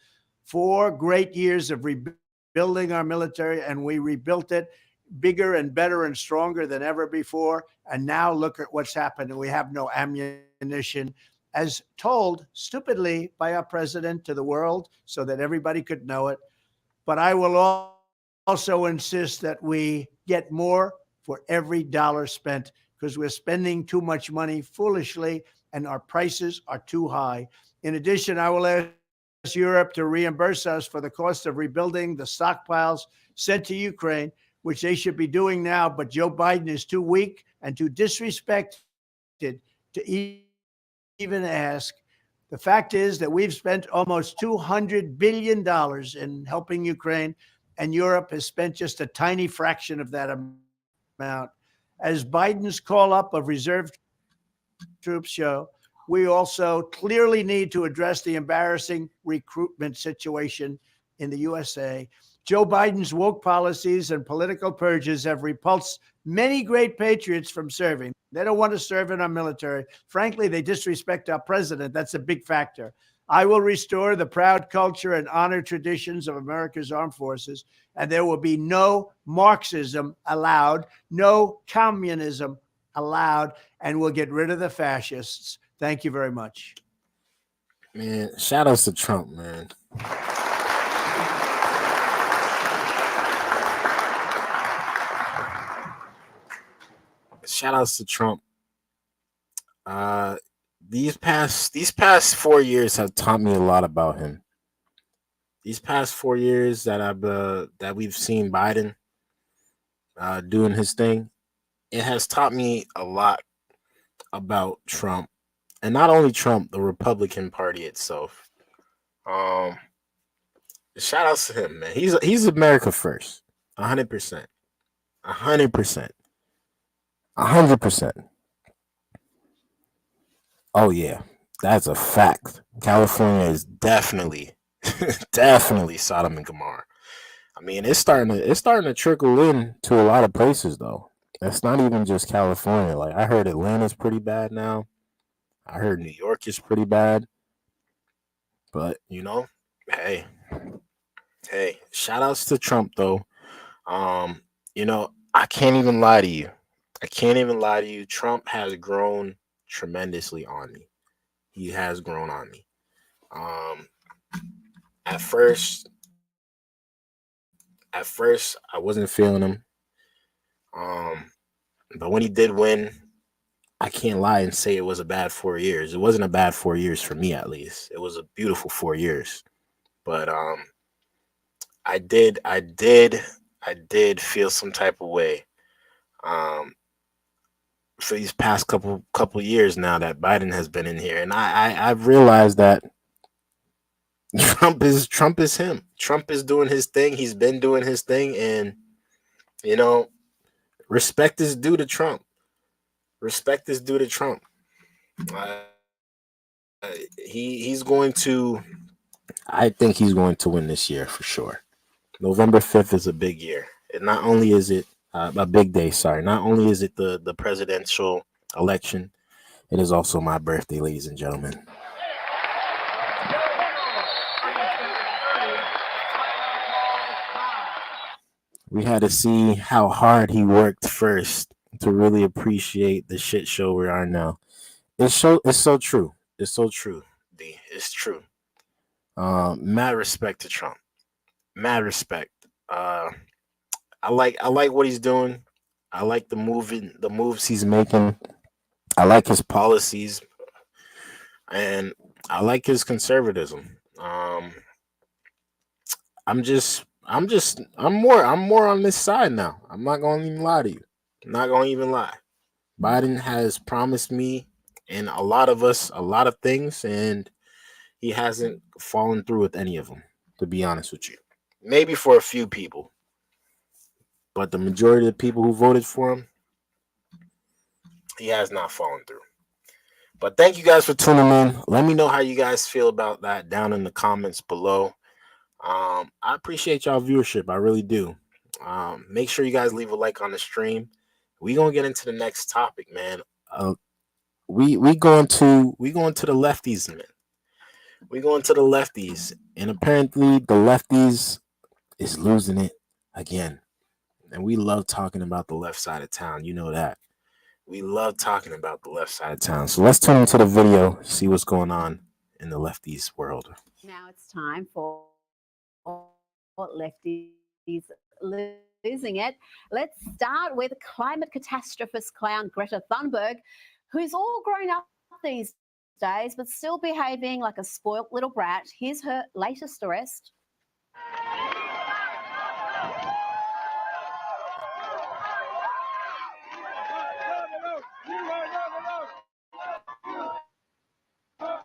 E: 4 great years of rebuilding our military, and we rebuilt it bigger and better and stronger than ever before. And now look at what's happened. We have no ammunition. as told stupidly by our president to the world so that everybody could know it. But I will also insist that we get more for every dollar spent because we're spending too much money foolishly and our prices are too high. In addition, I will ask Europe to reimburse us for the cost of rebuilding the stockpiles sent to Ukraine, which they should be doing now, but Joe Biden is too weak and too disrespected to even ask. The fact is that we've spent almost $200 billion in helping Ukraine, and Europe has spent just a tiny fraction of that amount. As Biden's call up of reserve troops show, we also clearly need to address the embarrassing recruitment situation in the USA. Joe Biden's woke policies and political purges have repulsed many great patriots from serving. They don't want to serve in our military. Frankly, they disrespect our president. That's a big factor. I will restore the proud culture and honor traditions of America's armed forces, and there will be no Marxism allowed, no communism allowed, and we'll get rid of the fascists. Thank you very much.
A: Man, shout outs to Trump, man. Shout outs to Trump. These past 4 years have taught me a lot about him. These past 4 years that we've seen Biden doing his thing, it has taught me a lot about Trump, and not only Trump, the Republican Party itself. Shout outs to him, man. He's America first, 100%, 100%, 100%. Oh yeah, that's a fact. California is definitely, definitely Sodom and Gomorrah. I mean, it's starting to trickle in to a lot of places though. It's not even just California. Like I heard Atlanta's pretty bad now. I heard New York is pretty bad. But hey, shout outs to Trump though. I can't even lie to you. Trump has grown tremendously on me. He has grown on me. At first I wasn't feeling him. But when he did win, I can't lie and say it was a bad 4 years. It wasn't a bad 4 years for me, at least. It was a beautiful 4 years. But I did feel some type of way for these past couple years now that Biden has been in here, and I've realized that Trump is him. Trump is doing his thing. He's been doing his thing, and respect is due to Trump. Respect is due to Trump. He's going to. I think he's going to win this year for sure. November 5th is a big year. And not only is it a big day, sorry. Not only is it the presidential election, it is also my birthday, ladies and gentlemen. We had to see how hard he worked first to really appreciate the shit show we are now. It's so true. It's so true, D. It's true. Mad respect to Trump. Mad respect. I like what he's doing. I like the moves he's making. I like his policies, and I like his conservatism. I'm more on this side now. I'm not gonna even lie to you. I'm not gonna even lie. Biden has promised me and a lot of us a lot of things, and he hasn't fallen through with any of them, to be honest with you. Maybe for a few people, but the majority of the people who voted for him, he has not fallen through. But thank you guys for tuning in. Let me know how you guys feel about that down in the comments below. I appreciate y'all viewership. I really do. Make sure you guys leave a like on the stream. We gonna get into the next topic, man. We going to the lefties, man. We going to the lefties, and apparently the lefties is losing it again. And we love talking about the left side of town. You know that. We love talking about the left side of town. So let's tune into the video, see what's going on in the lefties world.
F: Now it's time for lefties losing it. Let's start with climate catastrophist clown Greta Thunberg, who's all grown up these days but still behaving like a spoilt little brat. Here's her latest arrest.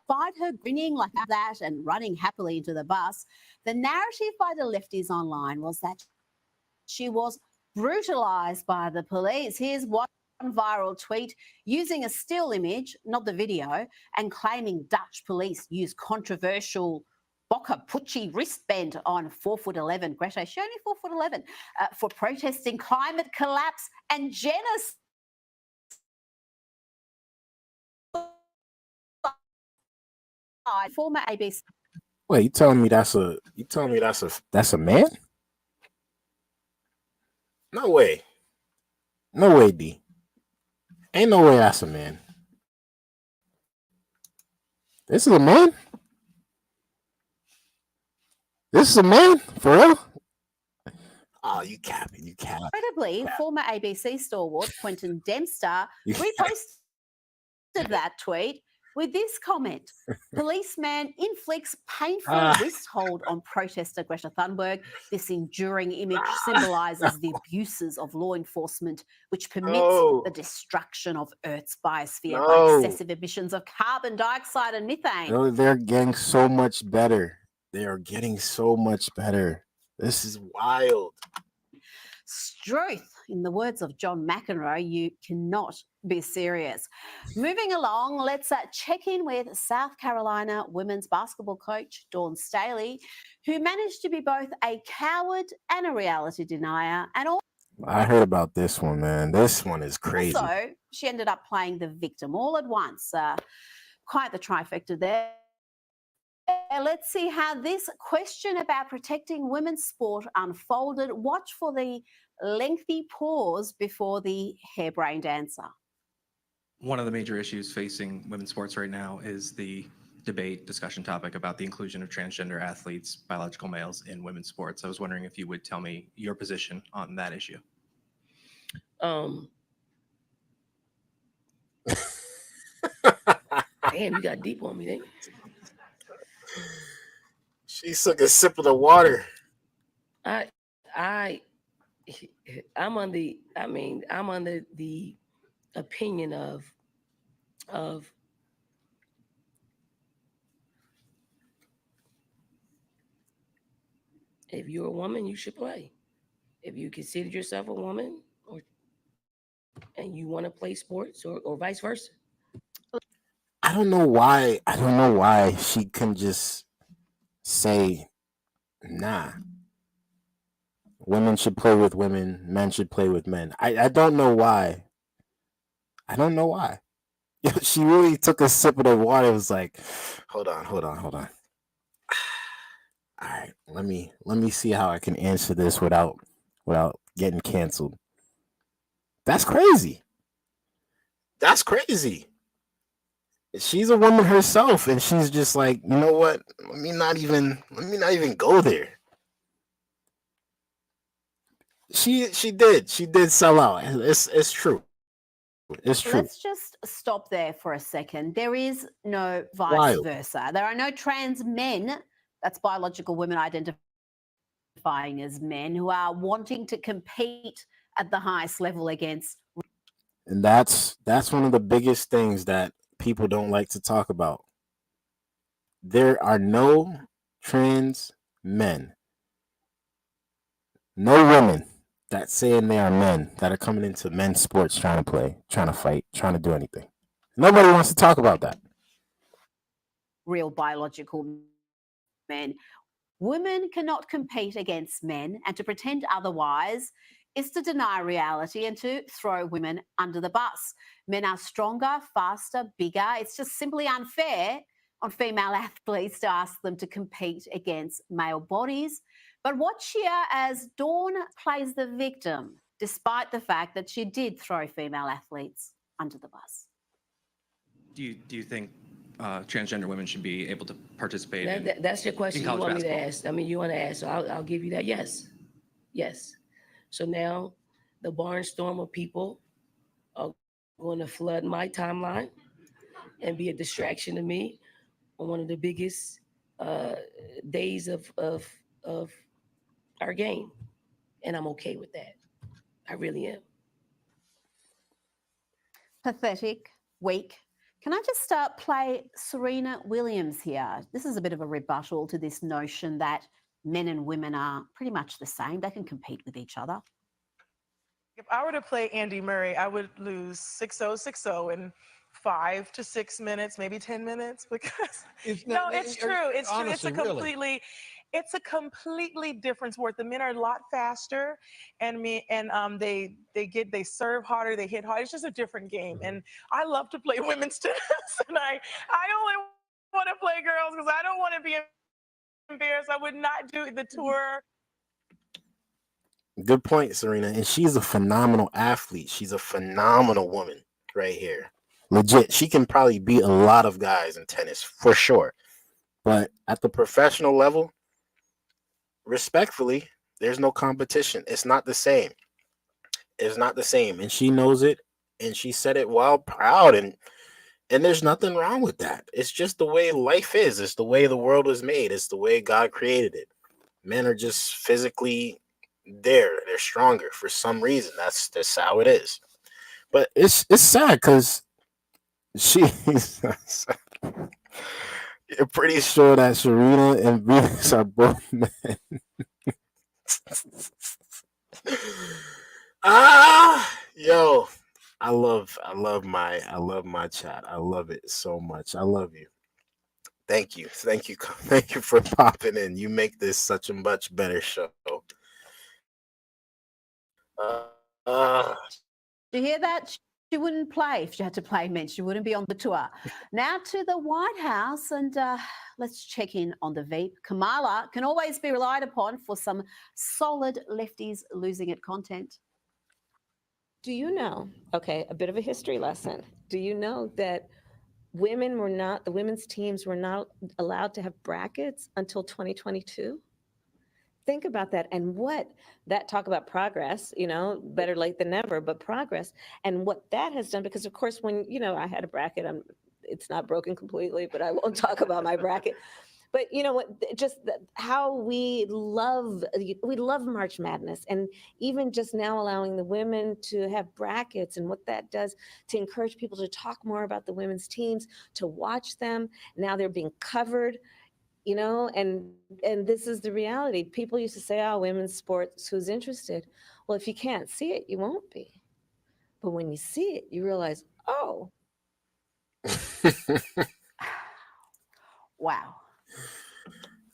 F: Despite her grinning like that and running happily into the bus, the narrative by the lefties online was that she was brutalised by the police. Here's one viral tweet using a still image, not the video, and claiming Dutch police used controversial Boca Pucci wristband on 4'11" Greta, she only 4'11", for protesting climate collapse and genocide. Former ABC.
A: Wait, you telling me that's a man? No way. No way, D. Ain't no way that's a man. This is a man? This is a man? For real? Oh, you capping. You capping.
F: Incredibly, former ABC stalwart Quentin Dempster reposted that tweet with this comment. Policeman inflicts painful wrist hold on protester Greta Thunberg. This enduring image symbolises the abuses of law enforcement, which permits the destruction of Earth's biosphere by excessive emissions of carbon dioxide and methane.
A: They're getting so much better. They are getting so much better. This is wild.
F: Struth, in the words of John McEnroe, you cannot be serious. Moving along, let's check in with South Carolina women's basketball coach Dawn Staley, who managed to be both a coward and a reality denier. And
A: I heard about this one, man. This one is crazy.
F: also, she ended up playing the victim all at once. Quite the trifecta there. Let's see how this question about protecting women's sport unfolded. Watch for the lengthy pause before the harebrained answer.
G: One of the major issues facing women's sports right now is the discussion topic about the inclusion of transgender athletes, biological males, in women's sports. I was wondering if you would tell me your position on that issue.
H: Damn, you got deep on me, didn't you?
A: She took a sip of the water.
H: I'm under the opinion of if you're a woman, you should play. If you consider yourself a woman and you want to play sports or vice versa.
A: I don't know why she couldn't just say, nah. Women should play with women, men should play with men. I don't know why. I don't know why. She really took a sip of the water. It was like, hold on. All right, let me see how I can answer this without getting canceled. That's crazy. That's crazy. She's a woman herself, and she's just like, you know what? Let me not even go there. She did sell out. It's true. It's true.
F: Let's just stop there for a second. There is no vice versa. There are no trans men, that's biological women identifying as men, who are wanting to compete at the highest level against.
A: And that's one of the biggest things that people don't like to talk about. There are no trans men, no women that saying they are men that are coming into men's sports trying to play, trying to fight, trying to do anything. Nobody wants to talk about that.
F: Real biological men. Women cannot compete against men, and to pretend otherwise is to deny reality and to throw women under the bus. Men are stronger, faster, bigger. It's just simply unfair on female athletes to ask them to compete against male bodies. But watch here as Dawn plays the victim, despite the fact that she did throw female athletes. under the bus.
G: Do you think transgender women should be able to participate in
H: That's your question
G: in
H: you
G: college
H: want me to
G: basketball?
H: ask. I mean, you want to ask, so I'll give you that. Yes. Yes. So now the barnstorm of people are going to flood my timeline and be a distraction to me on one of the biggest days of our game. And I'm okay with that. I really am.
F: Pathetic, weak. Can I just play Serena Williams here? This is a bit of a rebuttal to this notion that men and women are pretty much the same. They can compete with each other.
J: If I were to play Andy Murray, I would lose 6-0, 6-0 in 5 to 6 minutes, maybe 10 minutes, because
K: It's
J: no, it's true. It's true.
K: honestly, really.
J: It's a completely different sport. The men are a lot faster, and they serve harder, they hit harder. It's just a different game, and I love to play women's tennis, and I only want to play girls because I don't want to be embarrassed. I would not do the tour.
A: Good point, Serena. And she's a phenomenal athlete. She's a phenomenal woman right here. Legit. She can probably beat a lot of guys in tennis for sure. But at the professional level, respectfully, there's no competition. It's not the same. It's not the same. And she knows it. And she said it while proud. And there's nothing wrong with that. It's just the way life is. It's the way the world was made. It's the way God created it. Men are just physically they're stronger for some reason. That's how it is. But it's sad because she's you're pretty sure that Serena and Venus are both men. Yo, I love my chat. I love it so much. I love you. Thank you for popping in. You make this such a much better show.
F: Do you hear that? She wouldn't play if she had to play men. She wouldn't be on the tour. Now to the White House, and let's check in on the Veep. Kamala can always be relied upon for some solid lefties losing it content.
L: Do you know, okay, a bit of a history lesson. Do you know that the women's teams were not allowed to have brackets until 2022? Think about that, and what that talk about progress, better late than never, but progress, and what that has done, because of course, when, I had a bracket, it's not broken completely, but I won't talk about my bracket. But you know what, just how we love March Madness, and even just now allowing the women to have brackets and what that does to encourage people to talk more about the women's teams, to watch them. Now they're being covered. And this is the reality. People used to say, oh, women's sports, who's interested? Well, if you can't see it, you won't be. But when you see it, you realize, oh.
F: Wow.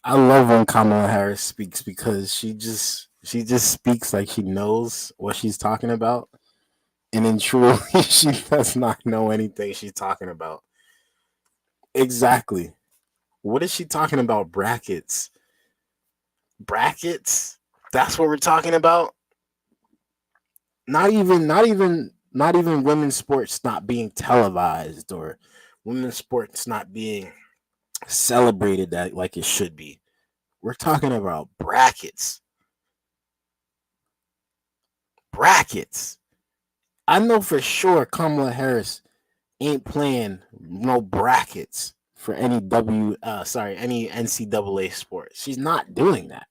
A: I love when Kamala Harris speaks because she just speaks like she knows what she's talking about. And in truly, she does not know anything she's talking about. Exactly. What is she talking about? Brackets? That's what we're talking about. Not even women's sports not being televised or women's sports not being celebrated that like it should be. We're talking about brackets. I know for sure Kamala Harris ain't playing no brackets for any NCAA sport. She's not doing that.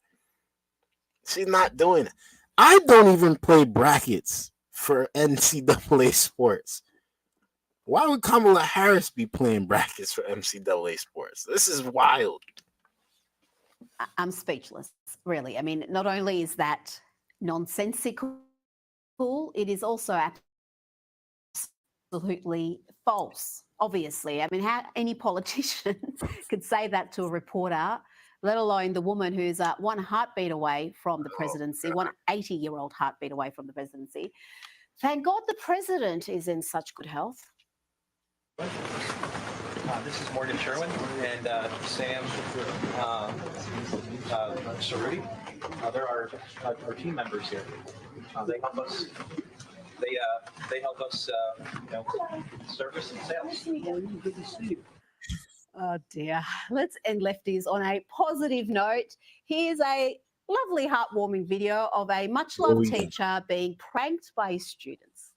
A: I don't even play brackets for NCAA sports. Why would Kamala Harris be playing brackets for NCAA sports? This is wild.
F: I'm speechless, really. I mean, not only is that nonsensical, it is also absolutely false. Obviously, I mean, how any politician could say that to a reporter, let alone the woman who's one heartbeat away from the presidency, one 80-year-old heartbeat away from the presidency. Thank God the president is in such good health.
M: This is Morgan Sherwin and Sam Cerruti. They're our team members here. They help us they help us, service and sales.
S: Good to see you.
F: Oh dear. Let's end lefties on a positive note. Here's a lovely, heartwarming video of a much
A: Here
F: loved
A: we go.
F: teacher being pranked by his students.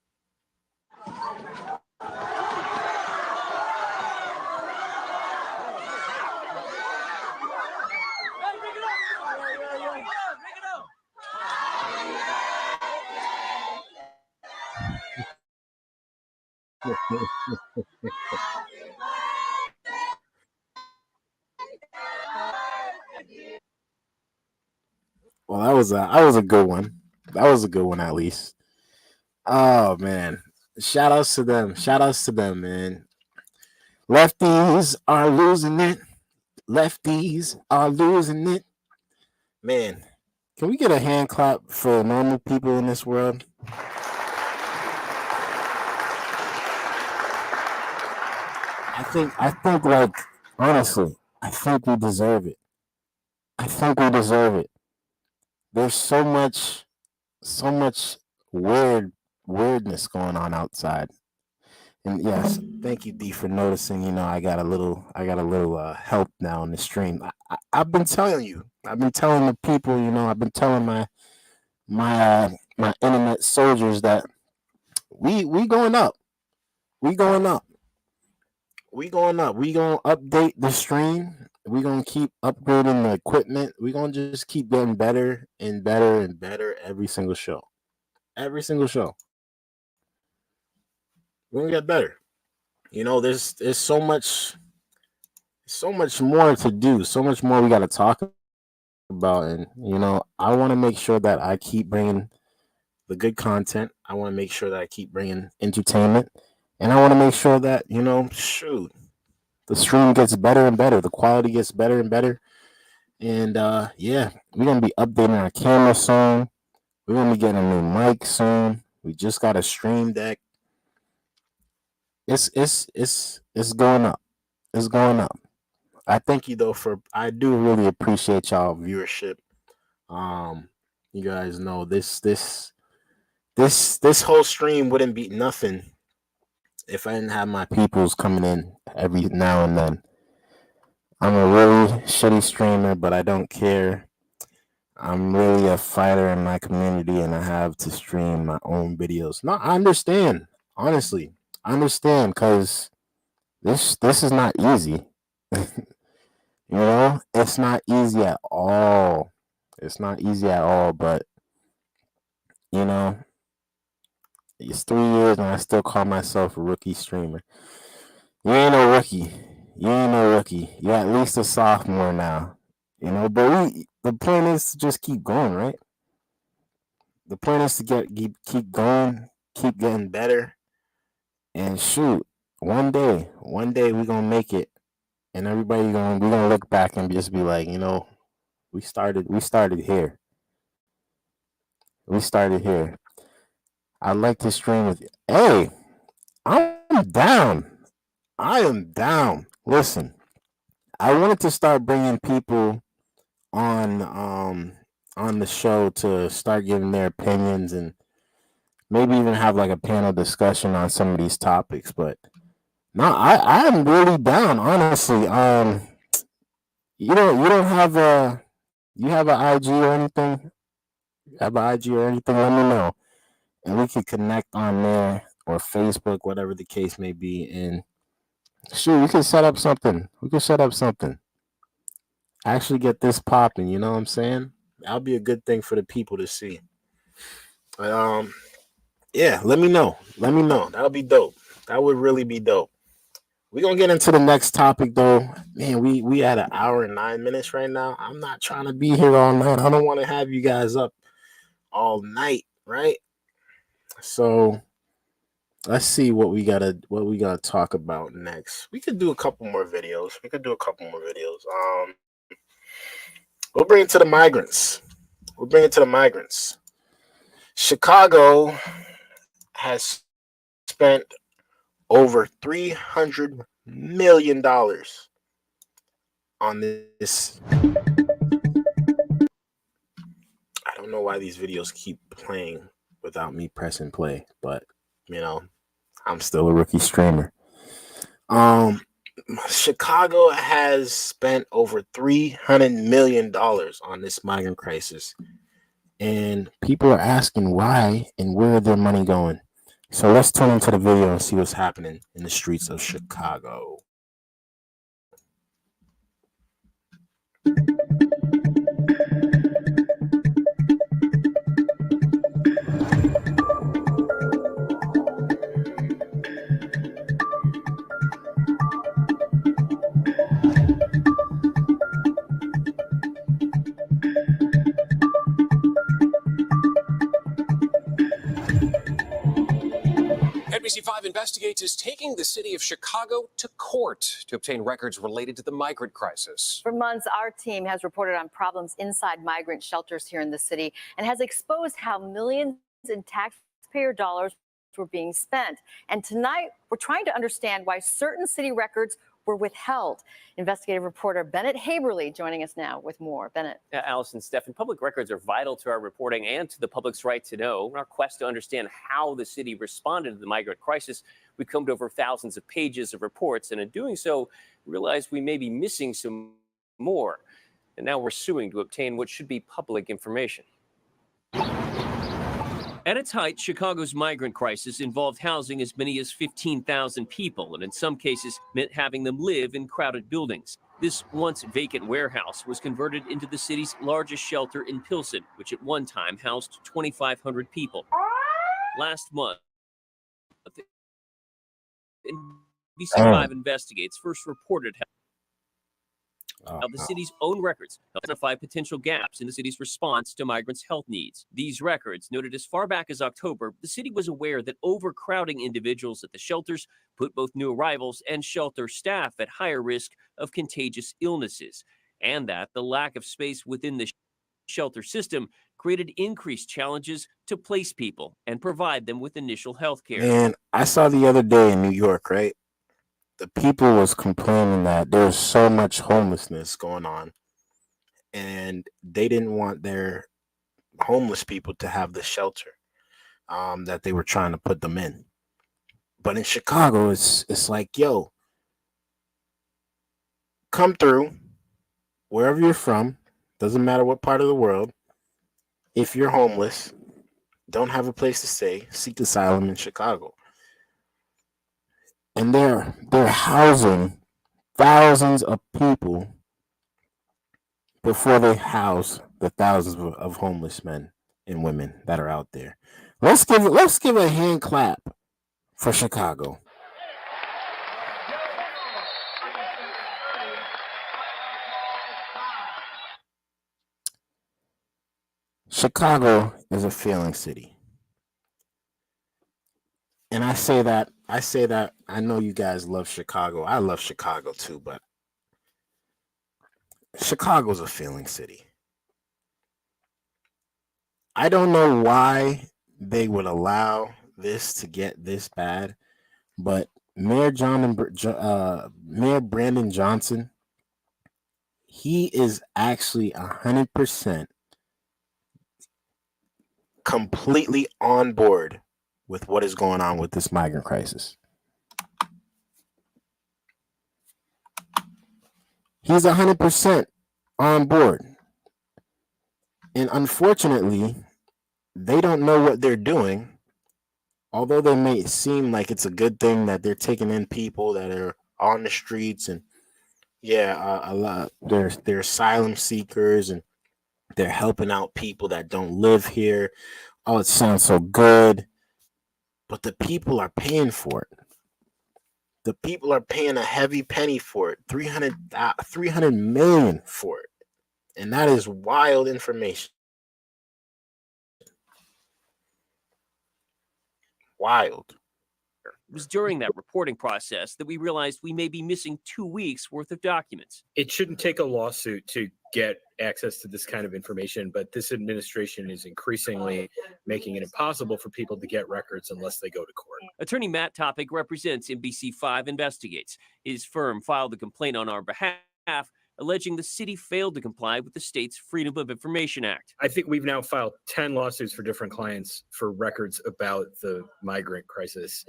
A: Well, that was a good one. That was a good one, at least. Oh man, shout outs to them. Shout outs to them, man. Lefties are losing it. Lefties are losing it. Man, can we get a hand clap for normal people in this world? I think like honestly, I think we deserve it. I think we deserve it. There's so much weirdness going on outside. And yes, thank you, D, for noticing. I got a little help now on the stream. I've been telling you. I've been telling the people. I've been telling my internet soldiers that we going up. We going up. We going up. We gonna update the stream. We gonna keep upgrading the equipment. We gonna just keep getting better and better and better every single show. Every single show. We're gonna get better. There's so much more to do. So much more we got to talk about, and I want to make sure that I keep bringing the good content. I want to make sure that I keep bringing entertainment, and I want to make sure that shoot, the stream gets better and better, the quality gets better and better, and yeah, we're gonna be updating our camera soon. We're gonna be getting a new mic soon. We just got a stream deck. It's going up. It's going up. I thank you though I do really appreciate y'all viewership. You guys know this whole stream wouldn't be nothing if I didn't have my peoples coming in every now and then. I'm a really shitty streamer, but I don't care. I'm really a fighter in my community, and I have to stream my own videos. No, I understand. Honestly, I understand because this is not easy. It's not easy at all. It's not easy at all, but it's 3 years and I still call myself a rookie streamer. You ain't no rookie. You ain't no rookie. You're at least a sophomore now. But the point is to just keep going, right? The point is to keep going, keep getting better, and shoot, one day we're gonna make it, and we're gonna look back and just be like, we started here. We started here. I'd like to stream with you. Hey, I'm down. I am down. Listen, I wanted to start bringing people on the show to start giving their opinions and maybe even have like a panel discussion on some of these topics. But no, I am really down, honestly. You don't have you have an IG or anything? Have an IG or anything? Let me know, and we can connect on there or Facebook, whatever the case may be. And shoot, we can set up something. We can set up something. Actually, get this popping. You know what I'm saying? That'll be a good thing for the people to see. But yeah, let me know. Let me know. That'll be dope. That would really be dope. We're gonna get into the next topic though. Man, we at 1 hour and 9 minutes right now. I'm not trying to be here all night. I don't want to have you guys up all night, right? So let's see what we gotta talk about next. We could do a couple more videos. We'll bring it to the migrants. Chicago has spent over $300 million on this. I don't know why these videos keep playing without me pressing play. But, you know, I'm still a rookie streamer. Chicago has spent over $300 million on this migrant crisis. And people are asking why and where their money going. So let's tune into the video and see what's happening in the streets of Chicago.
K: NBC5 Investigates is taking the city of Chicago to court to obtain records related to the migrant crisis.
N: For months, our team has reported on problems inside migrant shelters here in the city and has exposed how millions in taxpayer dollars were being spent. And tonight, we're trying to understand why certain city records were withheld. Investigative reporter Bennett Haberly joining us now with more. Bennett.
O: Yeah, Allison, Stephan, public records are vital to our reporting and to the public's right to know. In our quest to understand how the city responded to the migrant crisis, we combed over thousands of pages of reports, and in doing so, realized we may be missing some more. And now we're suing to obtain what should be public information. At its height, Chicago's migrant crisis involved housing as many as 15,000 people, and in some cases meant having them live in crowded buildings. This once vacant warehouse was converted into the city's largest shelter in Pilsen, which at one time housed 2,500 people. Last month, NBC5 Investigates first reported how the city's own records identify potential gaps in the city's response to migrants' health needs. These records noted as far back as October, the city was aware that overcrowding individuals at the shelters put both new arrivals and shelter staff at higher risk of contagious illnesses, and that the lack of space within the shelter system created increased challenges to place people and provide them with initial health care.
A: And I saw the other day in New York, right? The people was complaining that there's so much homelessness going on, and they didn't want their homeless people to have the shelter that they were trying to put them in. But in Chicago, it's like, yo, come through wherever you're from. Doesn't matter what part of the world. If you're homeless, don't have a place to stay, seek asylum in Chicago. And they're housing thousands of people before they house the thousands of homeless men and women that are out there. Let's give a hand clap for Chicago. Chicago is a failing city. And I say that I know you guys love Chicago. I love Chicago too, but Chicago's a failing city. I don't know why they would allow this to get this bad, but Mayor Brandon Johnson, he is actually 100% completely on board with what is going on with this migrant crisis. He's 100% on board. And unfortunately, they don't know what they're doing. Although they may seem like it's a good thing that they're taking in people that are on the streets, and a lot they're asylum seekers, and they're helping out people that don't live here. Oh, it sounds so good. But the people are paying for it. The people are paying a heavy penny for it, 300 million for it. And that is wild information. Wild.
O: It was during that reporting process that we realized we may be missing 2 weeks worth of documents.
Q: It shouldn't take a lawsuit to get access to this kind of information, but this administration is increasingly making it impossible for people to get records unless they go to court.
O: Attorney Matt Topic represents NBC5 Investigates. His firm filed a complaint on our behalf alleging the city failed to comply with the state's Freedom of Information Act.
Q: I think we've now filed 10 lawsuits for different clients for records about the migrant crisis,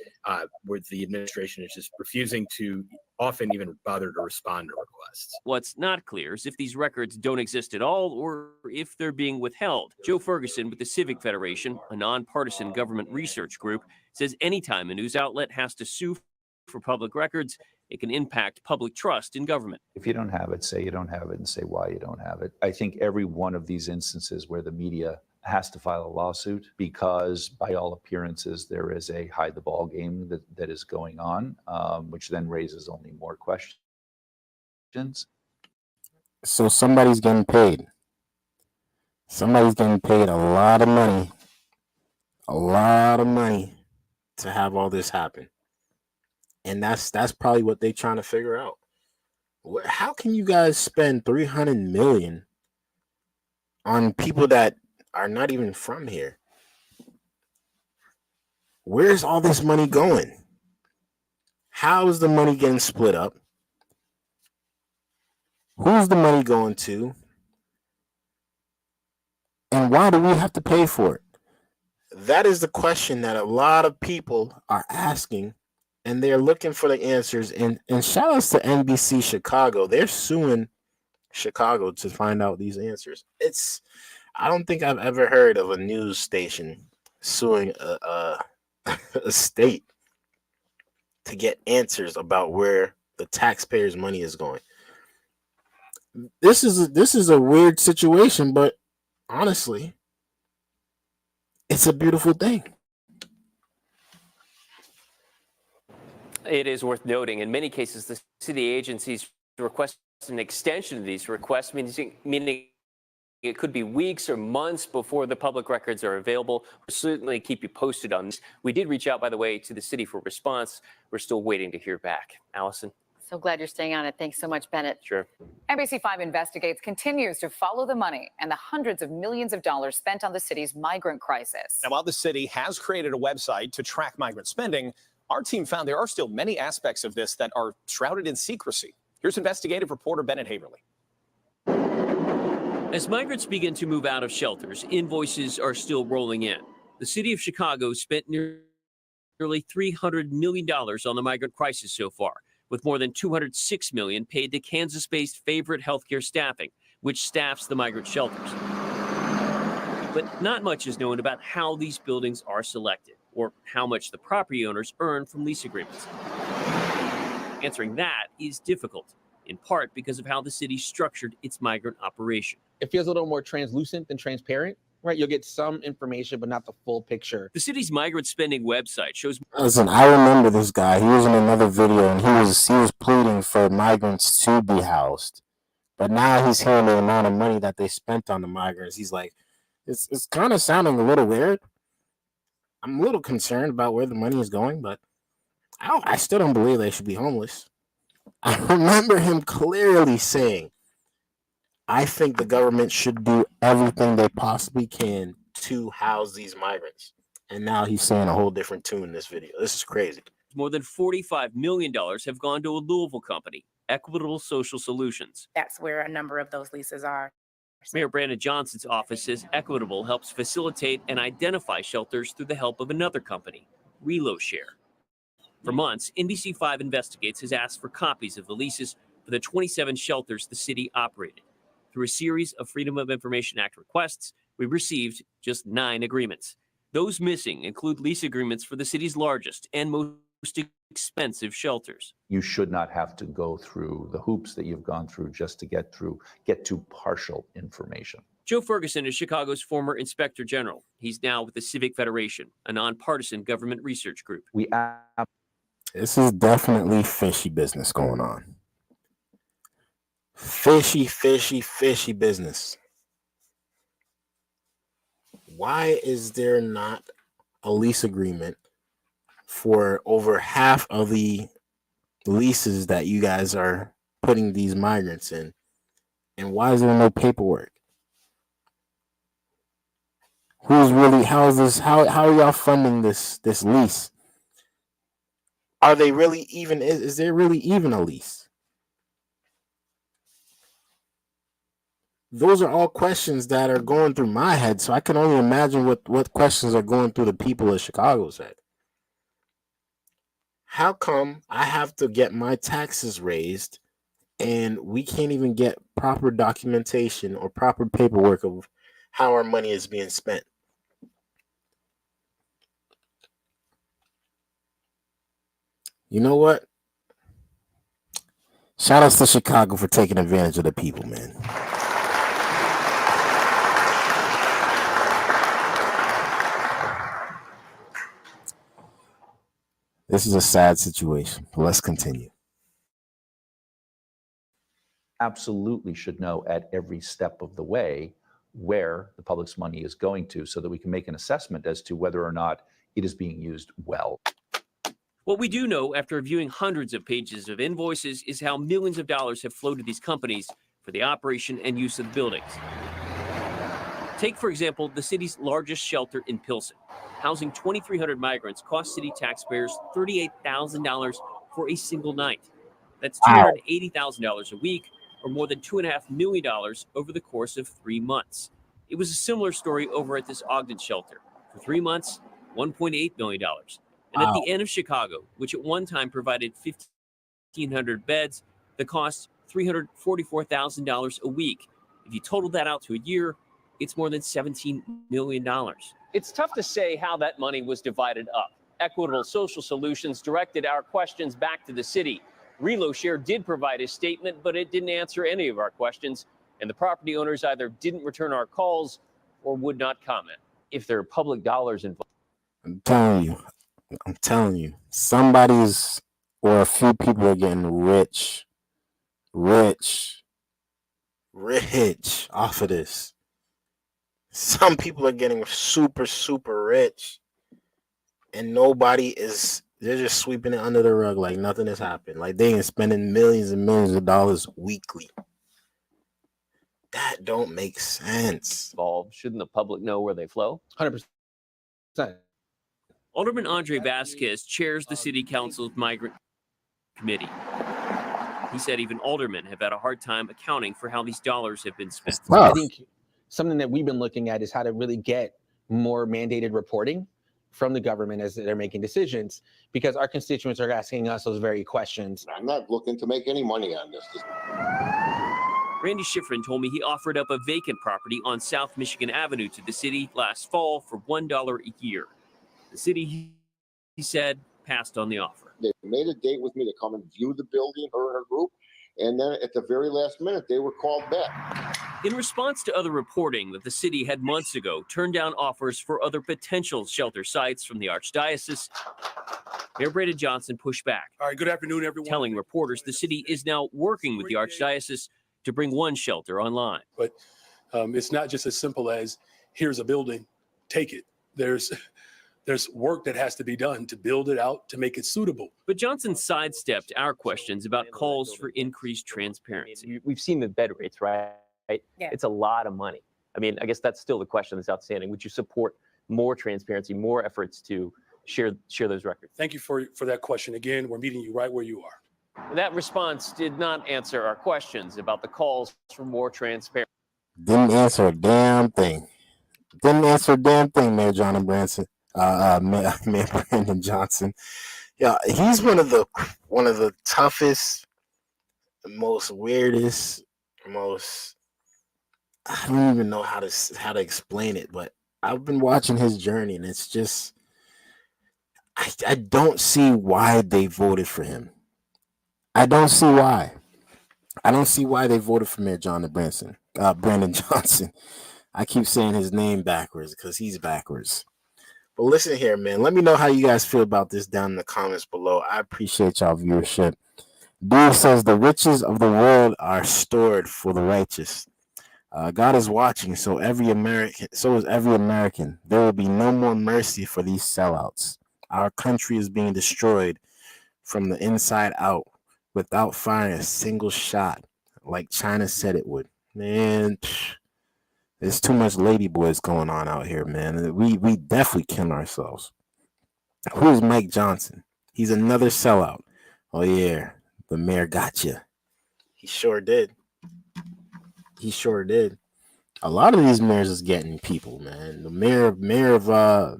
Q: where the administration is just refusing to often even bother to respond to requests.
O: What's not clear is if these records don't exist at all or if they're being withheld. Joe Ferguson with the Civic Federation, a nonpartisan government research group, says anytime a news outlet has to sue for public records, it can impact public trust in government.
P: If you don't have it, say you don't have it and say why you don't have it. I think every one of these instances where the media has to file a lawsuit because by all appearances there is a hide the ball game that is going on, which then raises only more questions.
A: So somebody's getting paid. Somebody's getting paid a lot of money to have all this happen. And that's probably what they're trying to figure out. How can you guys spend $300 million on people that are not even from here? Where's all this money going? How is the money getting split up? Who's the money going to? And why do we have to pay for it? That is the question that a lot of people are asking, and they're looking for the answers. And shout outs to NBC Chicago. They're suing Chicago to find out these answers. I don't think I've ever heard of a news station suing a state to get answers about where the taxpayers' money is going. This is a weird situation, but honestly, it's a beautiful thing.
O: It is worth noting, in many cases, the city agencies request an extension of these requests, meaning it could be weeks or months before the public records are available. We'll certainly keep you posted on this. We did reach out, by the way, to the city for response. We're still waiting to hear back. Allison?
N: So glad you're staying on it. Thanks so much, Bennett.
O: Sure.
R: NBC5 Investigates continues to follow the money and the hundreds of millions of dollars spent on the city's migrant crisis.
T: Now, while the city has created a website to track migrant spending, our team found there are still many aspects of this that are shrouded in secrecy. Here's investigative reporter Bennett Haverly.
O: As migrants begin to move out of shelters, invoices are still rolling in. The city of Chicago spent nearly $300 million on the migrant crisis so far, with more than $206 million paid to Kansas-based Favorite Healthcare Staffing, which staffs the migrant shelters. But not much is known about how these buildings are selected or how much the property owners earn from lease agreements. Answering that is difficult, in part because of how the city structured its migrant operation.
V: It feels a little more translucent than transparent, right? You'll get some information, but not the full picture.
O: The city's migrant spending website shows.
A: Listen, I remember this guy. He was in another video, and he was pleading for migrants to be housed. But now he's hearing the amount of money that they spent on the migrants. He's like, it's kind of sounding a little weird. I'm a little concerned about where the money is going, but I still don't believe they should be homeless. I remember him clearly saying, I think the government should do everything they possibly can to house these migrants. And now he's saying a whole different tune in this video. This is crazy.
O: More than $45 million have gone to a Louisville company, Equitable Social Solutions.
X: That's where a number of those leases are.
O: Mayor Brandon Johnson's office says Equitable helps facilitate and identify shelters through the help of another company, ReloShare. For months, NBC5 Investigates has asked for copies of the leases for the 27 shelters the city operated. Through a series of Freedom of Information Act requests, we received just 9 agreements. Those missing include lease agreements for the city's largest and most expensive shelters.
P: You should not have to go through the hoops that you've gone through just to get to partial information.
O: Joe Ferguson is Chicago's former inspector general. He's now with the Civic Federation, a nonpartisan government research group.
A: This is definitely fishy business going on. Fishy business. Why is there not a lease agreement for over half of the leases that you guys are putting these migrants in? And why is there no paperwork? How are y'all funding this lease? Are they really even, is there really even a lease? those are all questions that are going through my head. So I can only imagine what questions are going through the people of Chicago's head. How come I have to get my taxes raised and we can't even get proper documentation or proper paperwork of how our money is being spent? You know what? Shout outs to Chicago for taking advantage of the people, man. This is a sad situation, but let's continue.
P: Absolutely should know at every step of the way where the public's money is going to so that we can make an assessment as to whether or not it is being used well.
O: What we do know after reviewing hundreds of pages of invoices is how millions of dollars have flowed to these companies for the operation and use of the buildings. Take, for example, the city's largest shelter in Pilsen. Housing 2,300 migrants cost city taxpayers $38,000 for a single night. That's $280,000 a week, or more than $2.5 million over the course of 3 months. It was a similar story over at this Ogden shelter. For 3 months, $1.8 million. And at the end of Chicago, which at one time provided 1,500 beds, the cost $344,000 a week. If you total that out to a year, it's more than $17 million.
K: It's tough to say how that money was divided up. Equitable Social Solutions directed our questions back to the city. ReloShare did provide a statement, but it didn't answer any of our questions, and the property owners either didn't return our calls or would not comment. If there are public dollars involved.
A: I'm telling you, somebody's or a few people are getting rich off of this. Some people are getting super, super rich, and they're just sweeping it under the rug like nothing has happened. Like they ain't spending millions and millions of dollars weekly. That don't make sense.
K: Shouldn't the public know where they flow?
V: 100%.
O: Alderman Andre Vasquez chairs the city council's migrant committee. He said even aldermen have had a hard time accounting for how these dollars have been spent.
V: I think something that we've been looking at is how to really get more mandated reporting from the government as they're making decisions, because our constituents are asking us those very questions.
C: I'm not looking to make any money on this.
O: Randy Schifrin told me he offered up a vacant property on South Michigan Avenue to the city last fall for $1 a year. The city, he said, passed on the offer.
C: They made a date with me to come and view the building, her and her group, and then at the very last minute, they were called back.
O: In response to other reporting that the city had months ago turned down offers for other potential shelter sites from the Archdiocese, Mayor Brandon Johnson pushed back.
I: All right, good afternoon, everyone.
O: Telling reporters the city is now working with the Archdiocese to bring one shelter online.
I: But it's not just as simple as here's a building, take it. There's work that has to be done to build it out, to make it suitable.
O: But Johnson sidestepped our questions about calls for increased transparency.
K: We've seen the bed rates, right?
X: Yeah.
K: It's a lot of money. I mean, I guess that's still the question that's outstanding. Would you support more transparency, more efforts to share those records?
I: Thank you for that question. Again, we're meeting you right where you are.
K: That response did not answer our questions about the calls for more transparency.
A: Didn't answer a damn thing. Mayor John Branson. Mayor Brandon Johnson. Yeah, he's one of the toughest, most weirdest, most, I don't even know how to explain it, but I've been watching his journey, and it's just I don't see why they voted for him. I don't see why. I don't see why they voted for Mayor Brandon Johnson. I keep saying his name backwards because he's backwards. But listen here, man. Let me know how you guys feel about this down in the comments below. I appreciate y'all viewership. Dude says the riches of the world are stored for the righteous. God is watching, so is every American. There will be no more mercy for these sellouts. Our country is being destroyed from the inside out without firing a single shot, like China said it would. Man, there's too much ladyboys going on out here, man. We definitely kill ourselves. Who's Mike Johnson? He's another sellout. Oh, yeah. The mayor got you. He sure did. A lot of these mayors is getting people, man. The mayor of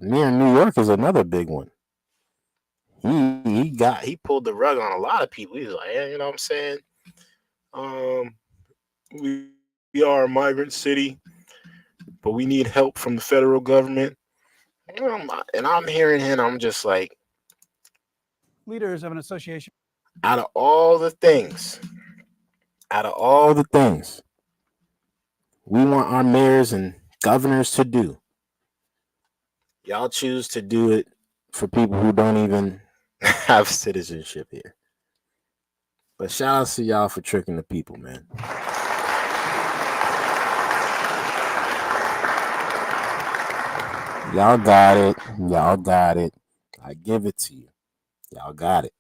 A: New York is another big one. He pulled the rug on a lot of people. He's like, yeah, you know what I'm saying? Um, we are a migrant city, but we need help from the federal government. And I'm hearing him, I'm just like,
E: Leaders of an association.
A: out of all the things, we want our mayors and governors to do, y'all choose to do it for people who don't even have citizenship here. But shout out to y'all for tricking the people, man. Y'all got it. Y'all got it. I give it to you. Y'all got it.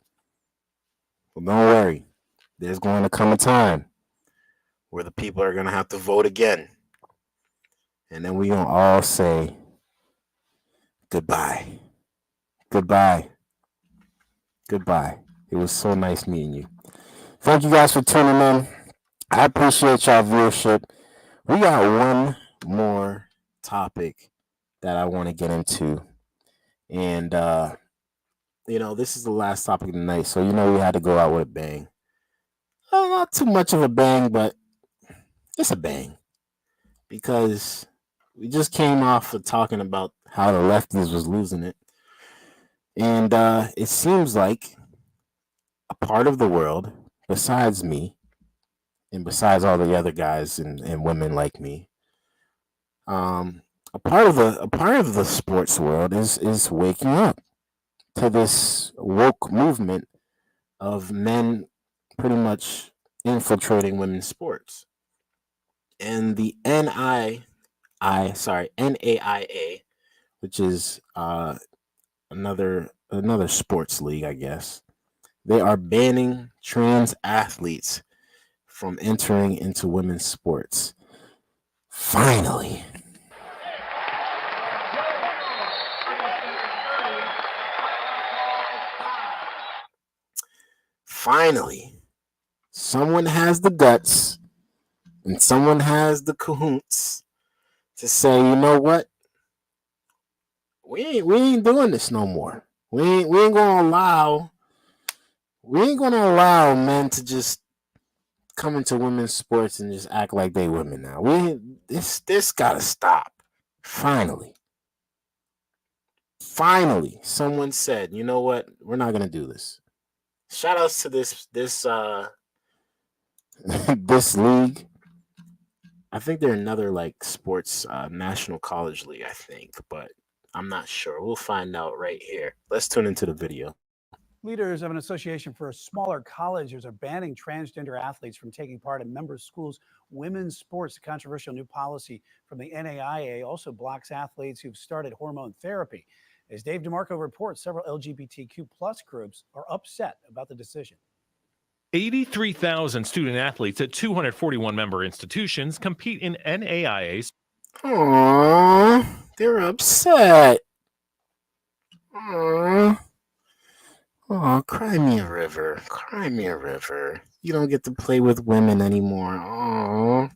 A: But don't worry. There's going to come a time where the people are going to have to vote again. And then we're going to all say goodbye. Goodbye. Goodbye. It was so nice meeting you. Thank you guys for tuning in. I appreciate y'all viewership. We got one more topic that I want to get into. And, this is the last topic of the night. So, we had to go out with a bang. Not too much of a bang, but it's a bang. Because we just came off of talking about how the lefties was losing it. And it seems like a part of the world, besides me, and besides all the other guys and women like me, a part of the sports world is waking up to this woke movement of men pretty much infiltrating women's sports. And the NAIA, which is another sports league, I guess. They are banning trans athletes from entering into women's sports. Finally. Finally, someone has the guts and someone has the cahoots to say, you know what? We ain't doing this no more. We ain't gonna allow men to just come into women's sports and just act like they women now. This gotta stop. Finally, someone said, you know what? We're not gonna do this. Shout outs to this this league. I think they're another like sports national college league, I think, but I'm not sure. We'll find out right here. Let's tune into the video.
E: Leaders of an association for smaller colleges are banning transgender athletes from taking part in member schools' women's sports. The controversial new policy from the NAIA also blocks athletes who've started hormone therapy. As Dave DeMarco reports, several LGBTQ plus groups are upset about the decision.
B: 83,000 student athletes at 241 member institutions compete in NAIA's.
A: Aww, they're upset. Aww. Oh, cry me a river. Cry me a river. You don't get to play with women anymore. Oh,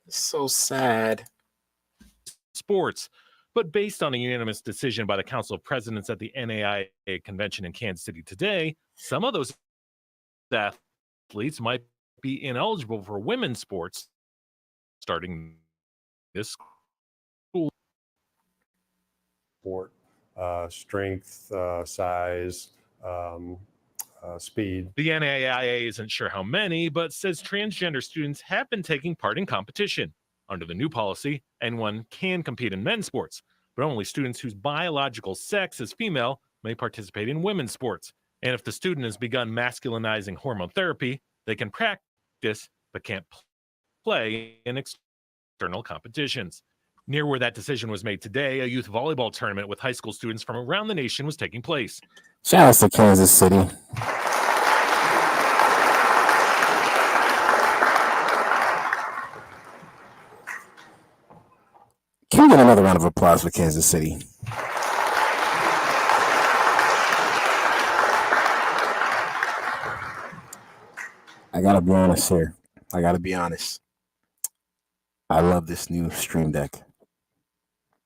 A: it's so sad.
B: Sports, but based on a unanimous decision by the Council of Presidents at the NAIA convention in Kansas City today, some of those athletes might be ineligible for women's sports starting this school.
D: Sport, strength, size, speed.
B: The NAIA isn't sure how many, but says transgender students have been taking part in competition. Under the new policy, anyone can compete in men's sports, but only students whose biological sex is female may participate in women's sports. And if the student has begun masculinizing hormone therapy, they can practice but can't play in external competitions. Near where that decision was made today, a youth volleyball tournament with high school students from around the nation was taking place.
A: Shout out to Kansas City. Can we get another round of applause for Kansas City? I gotta be honest here. I love this new Stream Deck.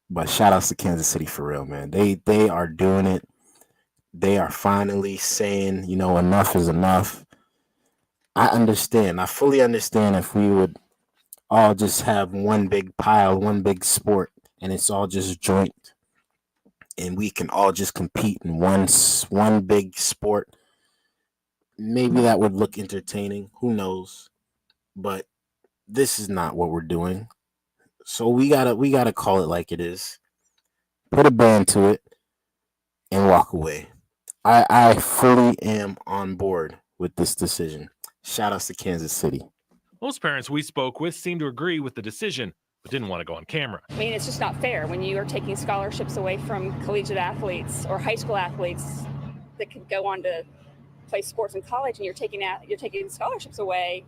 A: But shout outs to Kansas City for real, man. They are doing it. They are finally saying, enough is enough. I understand. I fully understand if we would all just have one big pile, one big sport, and it's all just joint, and we can all just compete in one big sport. Maybe that would look entertaining. Who knows? But this is not what we're doing. So we gotta call it like it is. Put a band to it and walk away. I fully am on board with this decision. Shout outs to Kansas City.
B: Most parents we spoke with seemed to agree with the decision, but didn't want to go on camera.
G: I mean, it's just not fair when you are taking scholarships away from collegiate athletes or high school athletes that could go on to play sports in college, and you're taking scholarships away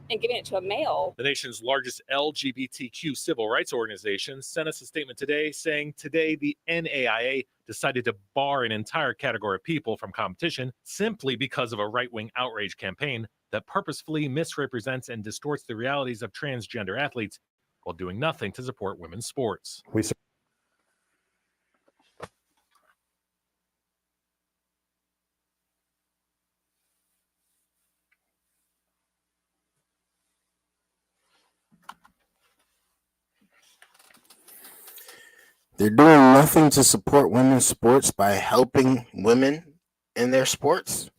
G: and giving it to a male.
B: The nation's largest LGBTQ civil rights organization sent us a statement today saying today the NAIA decided to bar an entire category of people from competition simply because of a right-wing outrage campaign that purposefully misrepresents and distorts the realities of transgender athletes while doing nothing to support women's sports.
A: They're doing nothing to support women's sports by helping women in their sports.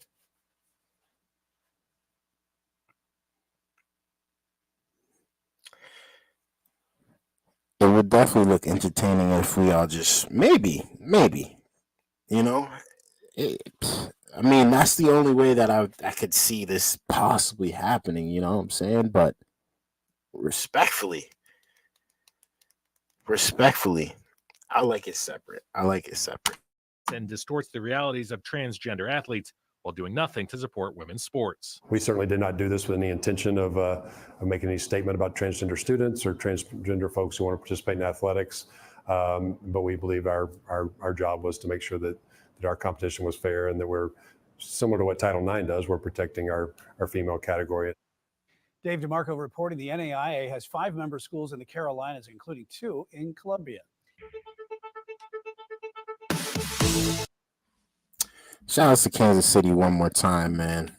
A: It would definitely look entertaining if we all just maybe, I mean, that's the only way that I could see this possibly happening. You know what I'm saying? But respectfully, I like it separate.
B: And distorts the realities of transgender athletes while doing nothing to support women's sports.
D: We certainly did not do this with any intention of making any statement about transgender students or transgender folks who want to participate in athletics. But we believe our job was to make sure that our competition was fair and that we're similar to what Title IX does. We're protecting our female category.
H: Dave DeMarco reporting the NAIA has 5 member schools in the Carolinas, including 2 in Columbia.
A: Shout out to Kansas City one more time, man.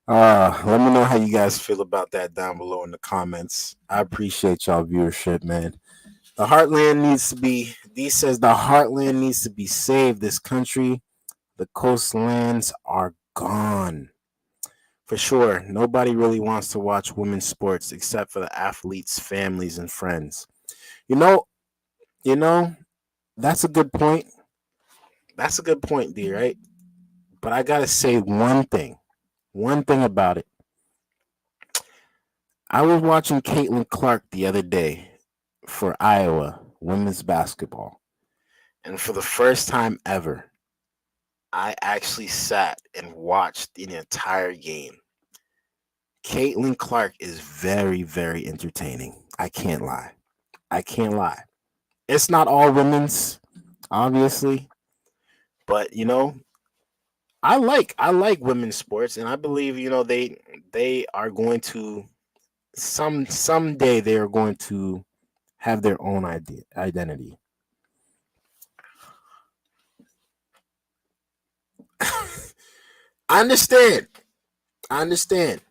A: Let me know how you guys feel about that down below in the comments. I appreciate y'all viewership, man. The heartland needs to be, D says the heartland needs to be saved. This country, the coastlands are gone. For sure, nobody really wants to watch women's sports except for the athletes' families and friends. You know, that's a good point. That's a good point, D, right? But I gotta say one thing about it. I was watching Caitlin Clark the other day for Iowa women's basketball. And for the first time ever, I actually sat and watched the entire game. Caitlin Clark is very, very entertaining. I can't lie. It's not all women's, obviously, but I like women's sports, and I believe they are going to someday they are going to have their own identity. I understand.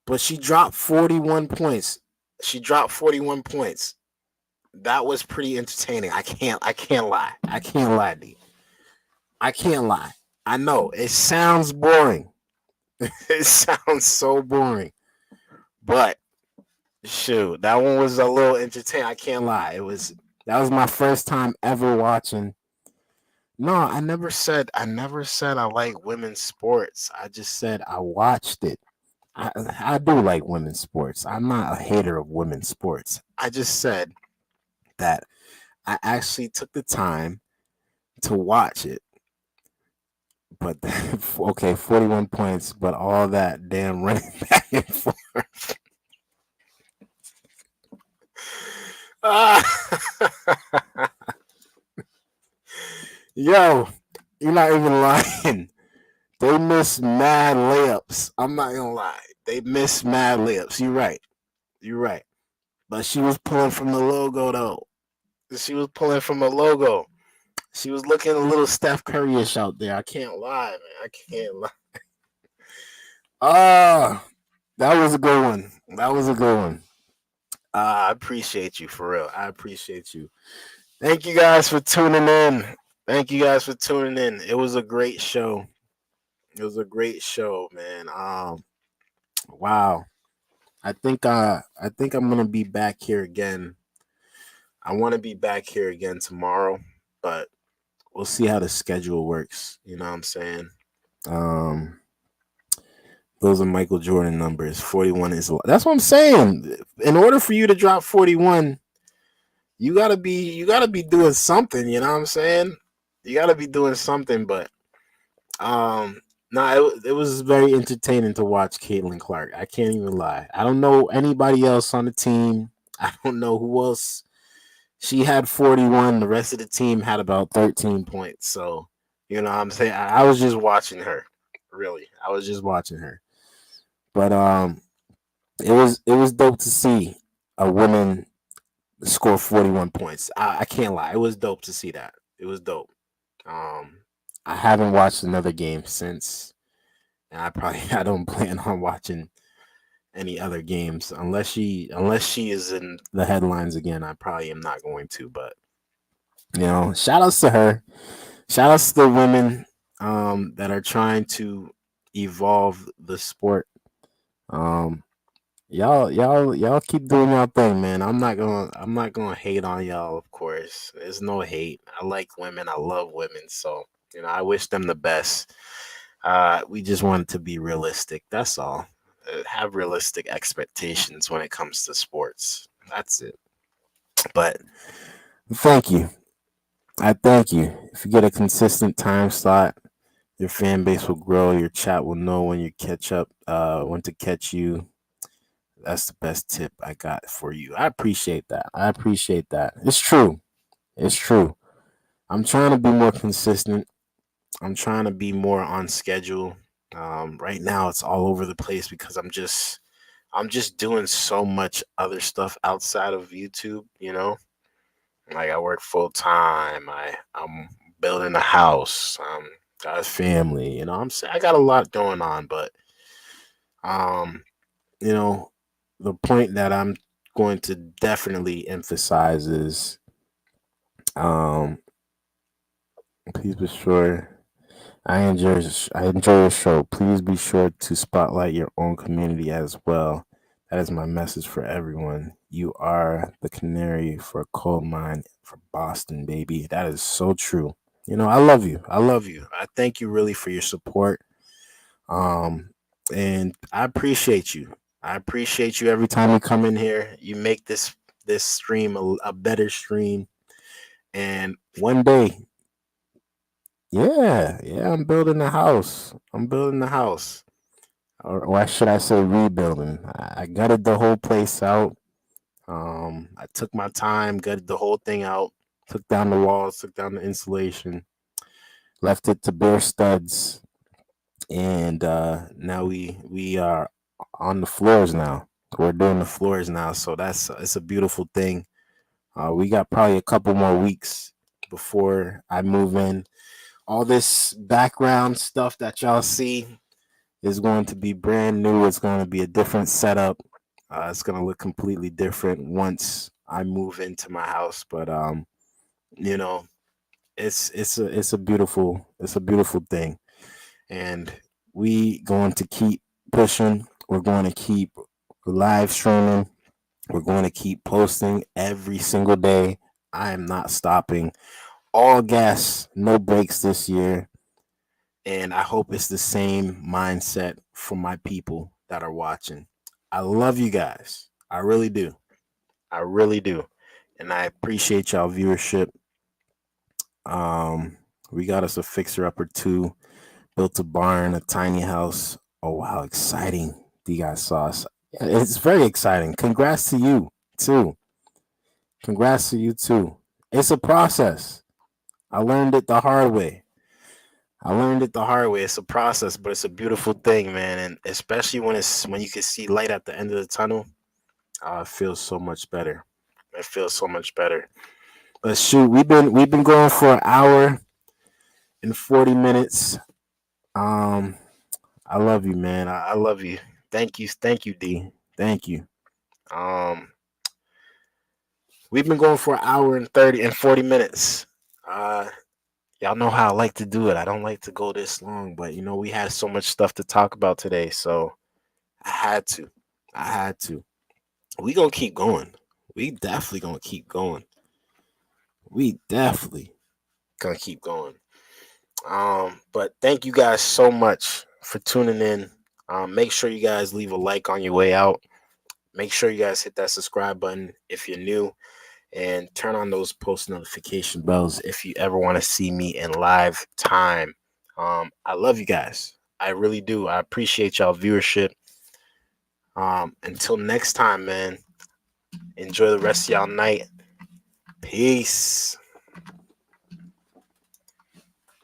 A: But she dropped 41 points. That was pretty entertaining. I can't lie. D. I can't lie. I know it sounds boring. It sounds so boring. But shoot, that one was a little entertaining. I can't lie. That was my first time ever watching. No, I never said I like women's sports. I just said I watched it. I do like women's sports. I'm not a hater of women's sports. I just said that I actually took the time to watch it. But okay, 41 points, but all that damn running back and forth. Yo, You're not even lying. They missed mad layups. I'm not gonna lie. They missed mad layups. You're right. You're right. But she was pulling from the logo though. She was pulling from the logo. She was looking a little Steph Curry-ish out there. I can't lie, man. I can't lie. Ah, that was a good one. That was a good one. I appreciate you for real. I appreciate you. Thank you guys for tuning in. Thank you guys for tuning in. It was a great show. It was a great show, man. Wow. I think I'm gonna be back here again. I want to be back here again tomorrow, but we'll see how the schedule works. You know what I'm saying? Um, those are Michael Jordan numbers. 41 is that's what I'm saying. In order for you to drop 41, you gotta be doing something. You know what I'm saying? You gotta be doing something. But no, it was very entertaining to watch Caitlin Clark. I can't even lie. I don't know anybody else on the team. I don't know who else. She had 41. The rest of the team had about 13 points. So, you know what I'm saying? I was just watching her. Really. I was just watching her. But it was dope to see a woman score 41 points. I can't lie. It was dope to see that. It was dope. Um I haven't watched another game since, and I don't plan on watching any other games unless she is in the headlines again. I probably am not going to, but shout outs to her. Shout outs to the women that are trying to evolve the sport. Um y'all keep doing y'all thing, man. I'm not gonna hate on y'all, of course. There's no hate. I like women, I love women, so I wish them the best. We just want it to be realistic. That's all. Have realistic expectations when it comes to sports. That's it. But thank you. I thank you. If you get a consistent time slot, your fan base will grow. Your chat will know when you catch up, when to catch you. That's the best tip I got for you. I appreciate that. I appreciate that. It's true. It's true. I'm trying to be more consistent. I'm trying to be more on schedule. Right now it's all over the place because I'm just doing so much other stuff outside of YouTube, Like I work full time. I'm building a house. Got a family, I got a lot going on, but um, you know, the point that I'm going to definitely emphasize is um please be sure I enjoy your show. Please be sure to spotlight your own community as well. That is my message for everyone. You are the canary for a coal mine for Boston, baby. That is so true. I love you. I love you. I thank you really for your support. Um, and I appreciate you. I appreciate you every time you come in here. You make this stream a better stream. And one day, yeah, I'm building a house. I'm building a house. Or should I say rebuilding? I gutted the whole place out. I took my time, gutted the whole thing out, took down the walls, took down the insulation, left it to bare studs, and now we are on the floors now. We're doing the floors now, so it's a beautiful thing. We got probably a couple more weeks before I move in. All this background stuff that y'all see is going to be brand new. It's going to be a different setup. It's going to look completely different once I move into my house. But you know, it's a beautiful thing, and we going to keep pushing. We're going to keep live streaming. We're going to keep posting every single day. I am not stopping. All gas, no breaks this year. And I hope it's the same mindset for my people that are watching. I love you guys. I really do. I really do. And I appreciate y'all viewership. We got us a fixer upper two, built a barn, a tiny house. Oh wow, exciting. Dgotsauce. It's very exciting. Congrats to you too. Congrats to you too. It's a process. I learned it the hard way. I learned it the hard way. It's a process, but it's a beautiful thing, man. And especially when you can see light at the end of the tunnel, it feels so much better. It feels so much better. But shoot, we've been going for an hour and 40 minutes. Um, I love you, man. I love you. Thank you, D. Thank you. Um, we've been going for an hour and 30 and 40 minutes. Y'all know how I like to do it. I don't like to go this long, but we had so much stuff to talk about today, so I had to. I had to. We gonna keep going. We definitely gonna keep going. We definitely gonna keep going. But thank you guys so much for tuning in. Make sure you guys leave a like on your way out. Make sure you guys hit that subscribe button if you're new, and turn on those post notification bells if you ever want to see me in live time. I love you guys. I really do. I appreciate y'all viewership. Until next time, man. Enjoy the rest of y'all night. Peace.